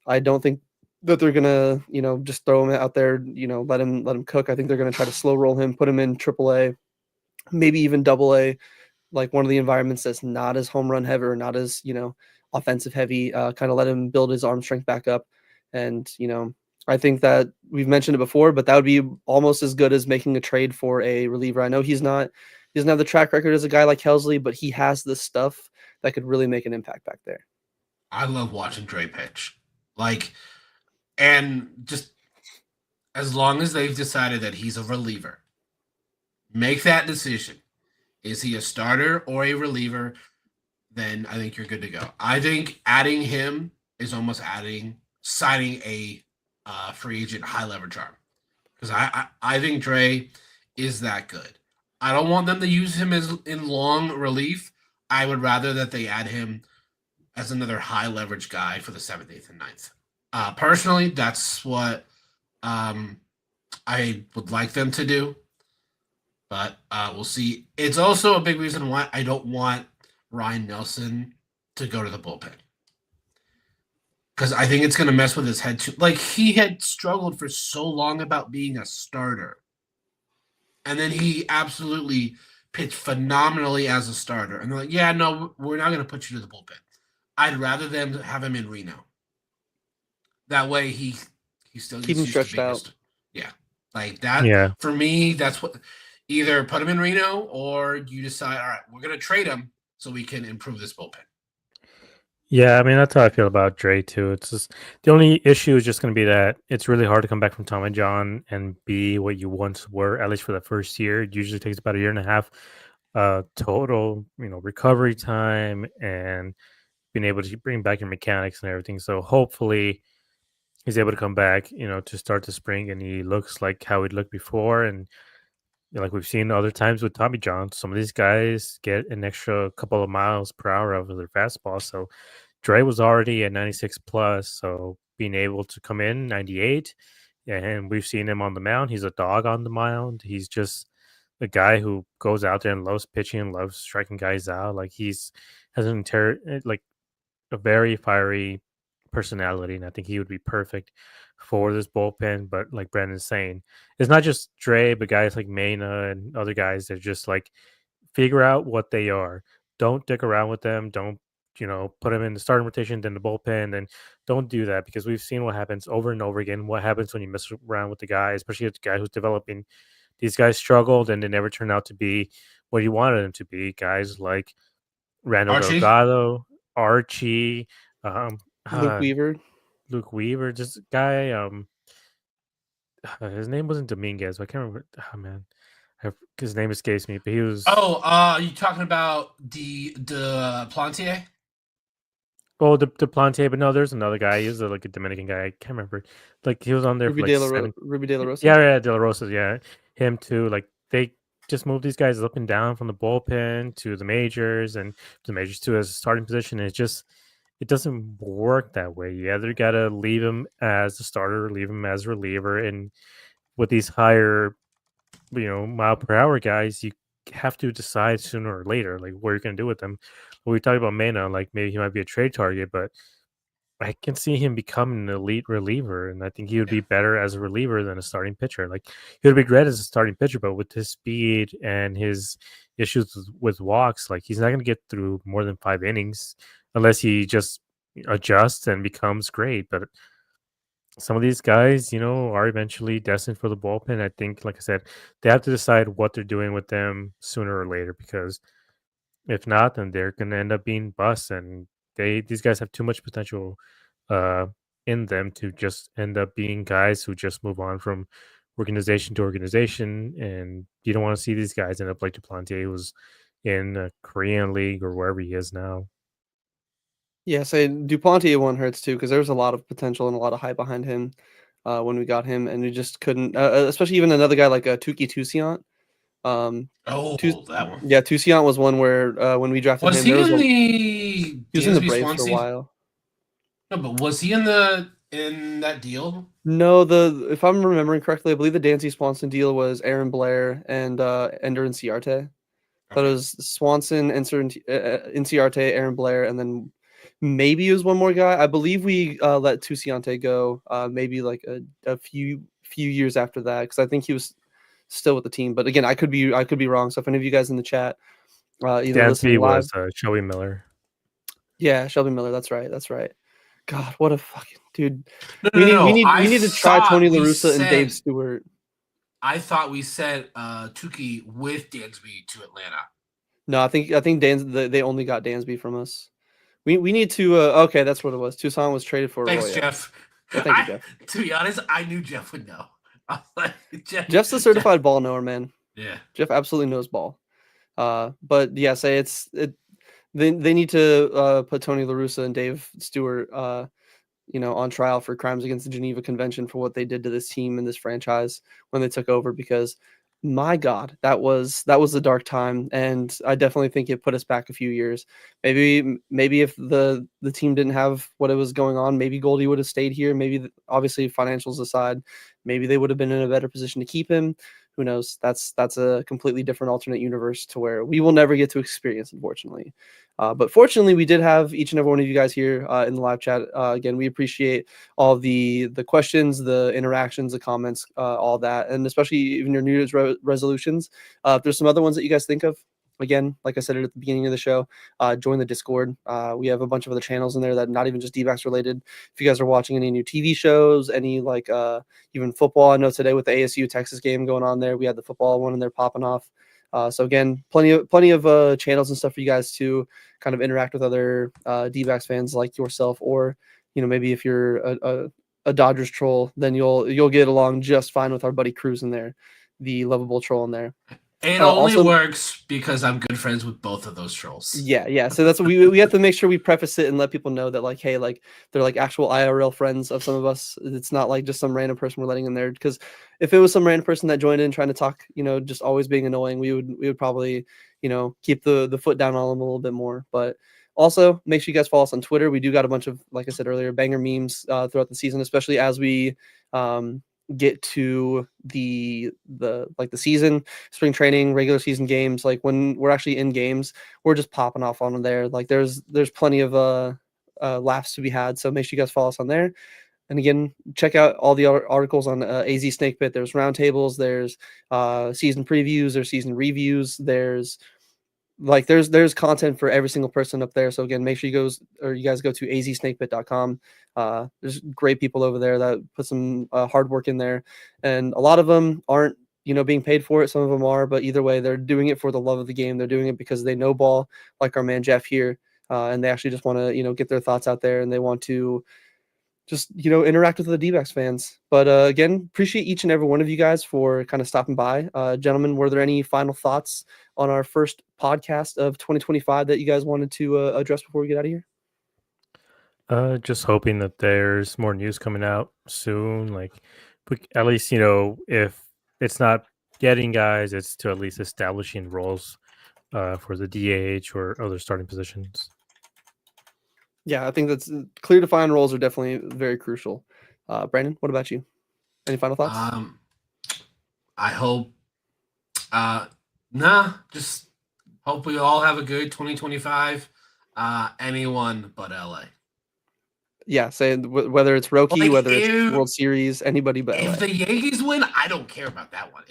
I don't think that they're gonna, just throw him out there, let him cook. I think they're gonna try to slow roll him, put him in AAA, maybe even AA, like one of the environments that's not as home run heavy or not as, offensive heavy. Kind of let him build his arm strength back up. And, I think that we've mentioned it before, but that would be almost as good as making a trade for a reliever. I know he doesn't have the track record as a guy like Helsley, but he has the stuff that could really make an impact back there. I love watching Dre pitch. And just as long as they've decided that he's a reliever, Make that decision. Is he a starter or a reliever? Then I think you're good to go. I think adding him is almost signing a free agent high leverage arm, because I think Dre is that good. I don't want them to use him as in long relief. I would rather that they add him as another high leverage guy for the 7th, 8th, and 9th. Personally, that's what I would like them to do. But we'll see. It's also a big reason why I don't want Ryan Nelson to go to the bullpen, because I think it's going to mess with his head too. Like, he had struggled for so long about being a starter, and then he absolutely pitched phenomenally as a starter. And they're like, yeah, no, we're not going to put you to the bullpen. I'd rather them have him in Reno. That way he still keep him stretched out. Yeah, like that. Yeah. For me, that's what. Either put him in Reno, or you decide, all right, we're going to trade him so we can improve this bullpen. Yeah, I mean, that's how I feel about Dre too. It's just the only issue is just going to be that it's really hard to come back from Tommy John and be what you once were, at least for the first year. It usually takes about a year and a half total, recovery time and being able to bring back your mechanics and everything. So hopefully he's able to come back, to start the spring, and he looks like how he looked before. And like we've seen other times with Tommy John, some of these guys get an extra couple of miles per hour of their fastball. So Dre was already at 96 plus. So being able to come in 98, and we've seen him on the mound. He's a dog on the mound. He's just a guy who goes out there and loves pitching and loves striking guys out. Like, has a very fiery personality, and I think he would be perfect for this bullpen. But like Brandon's saying, it's not just Dre, but guys like Mena and other guys that just like figure out what they are. Don't dick around with them. Don't put them in the starting rotation, then the bullpen. Then don't do that, because we've seen what happens over and over again. What happens when you mess around with the guy, especially the guy who's developing. These guys struggled, and they never turned out to be what you wanted them to be. Guys like Randall Delgado, Archie, Luke Weaver, just guy. His name wasn't Dominguez, but I can't remember. Oh man, his name escapes me. But he was. Oh, you talking about the Plantier? Oh, the Plantier, but no, there's another guy. He was like a Dominican guy. I can't remember. Like, he was on there Ruby for like Ruby De La Rosa. Yeah, De La Rosa. Yeah, him too. Like, they just move these guys up and down from the bullpen to the majors, and the majors too as a starting position. And it doesn't work that way. You either got to leave him as a starter or leave him as a reliever. And with these higher, mile per hour guys, you have to decide sooner or later, like, what you're going to do with them. When we talk about Mena, like, maybe he might be a trade target, but I can see him becoming an elite reliever, and I think he would be better as a reliever than a starting pitcher. Like, he would be great as a starting pitcher, but with his speed and his issues with walks, like, he's not going to get through more than 5 innings unless he just adjusts and becomes great. But some of these guys, are eventually destined for the bullpen. I think, like I said, they have to decide what they're doing with them sooner or later, because if not, then they're going to end up being busts, and these guys have too much potential in them to just end up being guys who just move on from organization to organization. And you don't want to see these guys end up like Duplantier, who was in a Korean league or wherever he is now. Yeah, say Duplantier one hurts too, because there was a lot of potential and a lot of hype behind him when we got him, and we just couldn't. Especially even another guy like Tuki Tusiant. That one. Yeah, Tusiant was one where when we drafted him, he was in the Braves for a while. No, but was he in that deal? No, if I'm remembering correctly, I believe the Dansby Swanson deal was Aaron Blair and Ender Inciarte. But it was Swanson, Inciarte, Aaron Blair, and then maybe it was one more guy. I believe we let Tusiante go maybe like a few years after that, because I think he was still with the team. But again, I could be wrong. So if any of you guys in the chat either listening live, was Shelby Miller. Yeah, Shelby Miller. That's right. God, what a fucking dude. We need to try Tony La Russa and Dave Stewart. I thought we sent Tuki with Dansby to Atlanta. No, I think they only got Dansby from us. We need to. Okay, that's what it was. Tucson was traded for. Thanks, Jeff. Yeah, thank you, Jeff. To be honest, I knew Jeff would know. Jeff's a certified ball knower, man. Yeah. Jeff absolutely knows ball. But yeah, they need to put Tony La Russa and Dave Stewart on trial for crimes against the Geneva Convention for what they did to this team and this franchise when they took over, because my God, that was a dark time. And I definitely think it put us back a few years. Maybe if the team didn't have what it was going on, maybe Goldie would have stayed here. Maybe obviously financials aside, maybe they would have been in a better position to keep him. Who knows? That's a completely different alternate universe to where we will never get to experience, unfortunately. But fortunately, we did have each and every one of you guys here in the live chat. Again, we appreciate all the questions, the interactions, the comments, all that, and especially even your New Year's resolutions. If there's some other ones that you guys think of, again, like I said at the beginning of the show, join the Discord. We have a bunch of other channels in there that not even just D-backs related. If you guys are watching any new TV shows, any even football, I know today with the ASU Texas game going on there, we had the football one in there popping off. So again, plenty of channels and stuff for you guys to kind of interact with other D-backs fans like yourself, or maybe if you're a Dodgers troll, then you'll get along just fine with our buddy Cruz in there, the lovable troll in there. It only works because I'm good friends with both of those trolls. Yeah. So that's what we have to make sure we preface it and let people know that hey, they're actual IRL friends of some of us. It's not just some random person we're letting in there, because if it was some random person that joined in trying to talk, just always being annoying, we would probably, keep the foot down on them a little bit more. But also make sure you guys follow us on Twitter. We do got a bunch of, like I said earlier, banger memes throughout the season, especially as we get to the season, spring training, regular season games. When we're actually in games, we're just popping off on there. There's plenty of laughs to be had. So make sure you guys follow us on there. And again, check out all the articles on AZ Snakebit. There's roundtables, there's season previews, there's season reviews, there's content for every single person up there. So again, make sure you guys go to azsnakebit.com. There's great people over there that put some hard work in there, and a lot of them aren't being paid for it. Some of them are, but either way, they're doing it for the love of the game. They're doing it because they know ball, like our man Jeff here, and they actually just want to get their thoughts out there, and they want to just interact with the D-backs fans. But again, appreciate each and every one of you guys for kind of stopping by. Gentlemen, were there any final thoughts on our first podcast of 2025 that you guys wanted to address before we get out of here? Just hoping that there's more news coming out soon. At least if it's not getting guys, it's to at least establishing roles for the DH or other starting positions. Yeah, I think that's clear defined roles are definitely very crucial. Brandon, what about you? Any final thoughts? I hope, just hope we all have a good 2025. Anyone but LA. Yeah, say whether it's Roki, whether it's World Series, anybody but LA. If the Yankees win, I don't care about that one.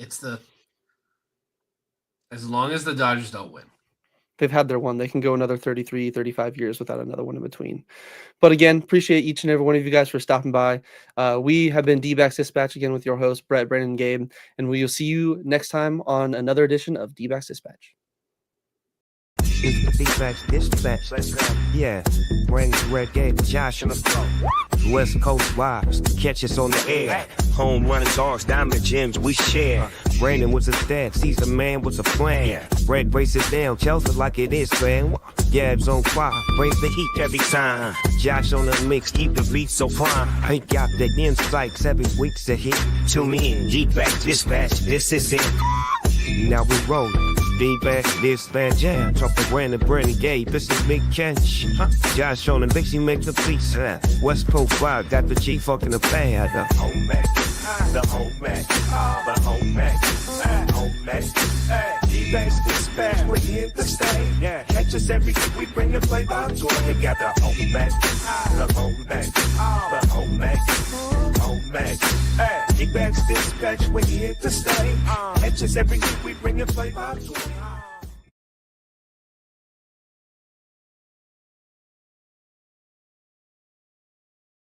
As long as the Dodgers don't win. They've had their one. They can go another 33, 35 years without another one in between. But again, appreciate each and every one of you guys for stopping by. We have been Dbacks Dispatch again with your hosts, Brett, Brandon, and Gabe. And we will see you next time on another edition of Dbacks Dispatch. It's the Dbacks Dispatch. Yeah, Brandon, Red, Gabe, Josh on the floor. West Coast vibes, catch us on the air. Home run dogs, diamond gems we share. Brandon was a dad, Caesar man was a plan. Red braces down, tells it like it is, man. Gabs on fire, brings the heat every time. Josh on the mix, keep the beat so prime. I got the insights every week's a hit. Tune in, Dbacks Dispatch, this is it. Now we rollin'. Dbacks Dispatch, yeah. Talk to Brandon, Brandon, Gabe, this is Big Catch. Josh on the mix, he makes the beats. West Coast vibe, got the G fucking the bad. The home Mac, the home Mac, the home Mac, home Mac. Dbacks Dispatch, we're here to stay. Yeah, catch us every week, we bring the flavor to it. We got the home Mac, the home Mac, the home Mac, home Mac. Dbacks Dispatch, we're here to stay. Catch us every week, we bring the flavor to it.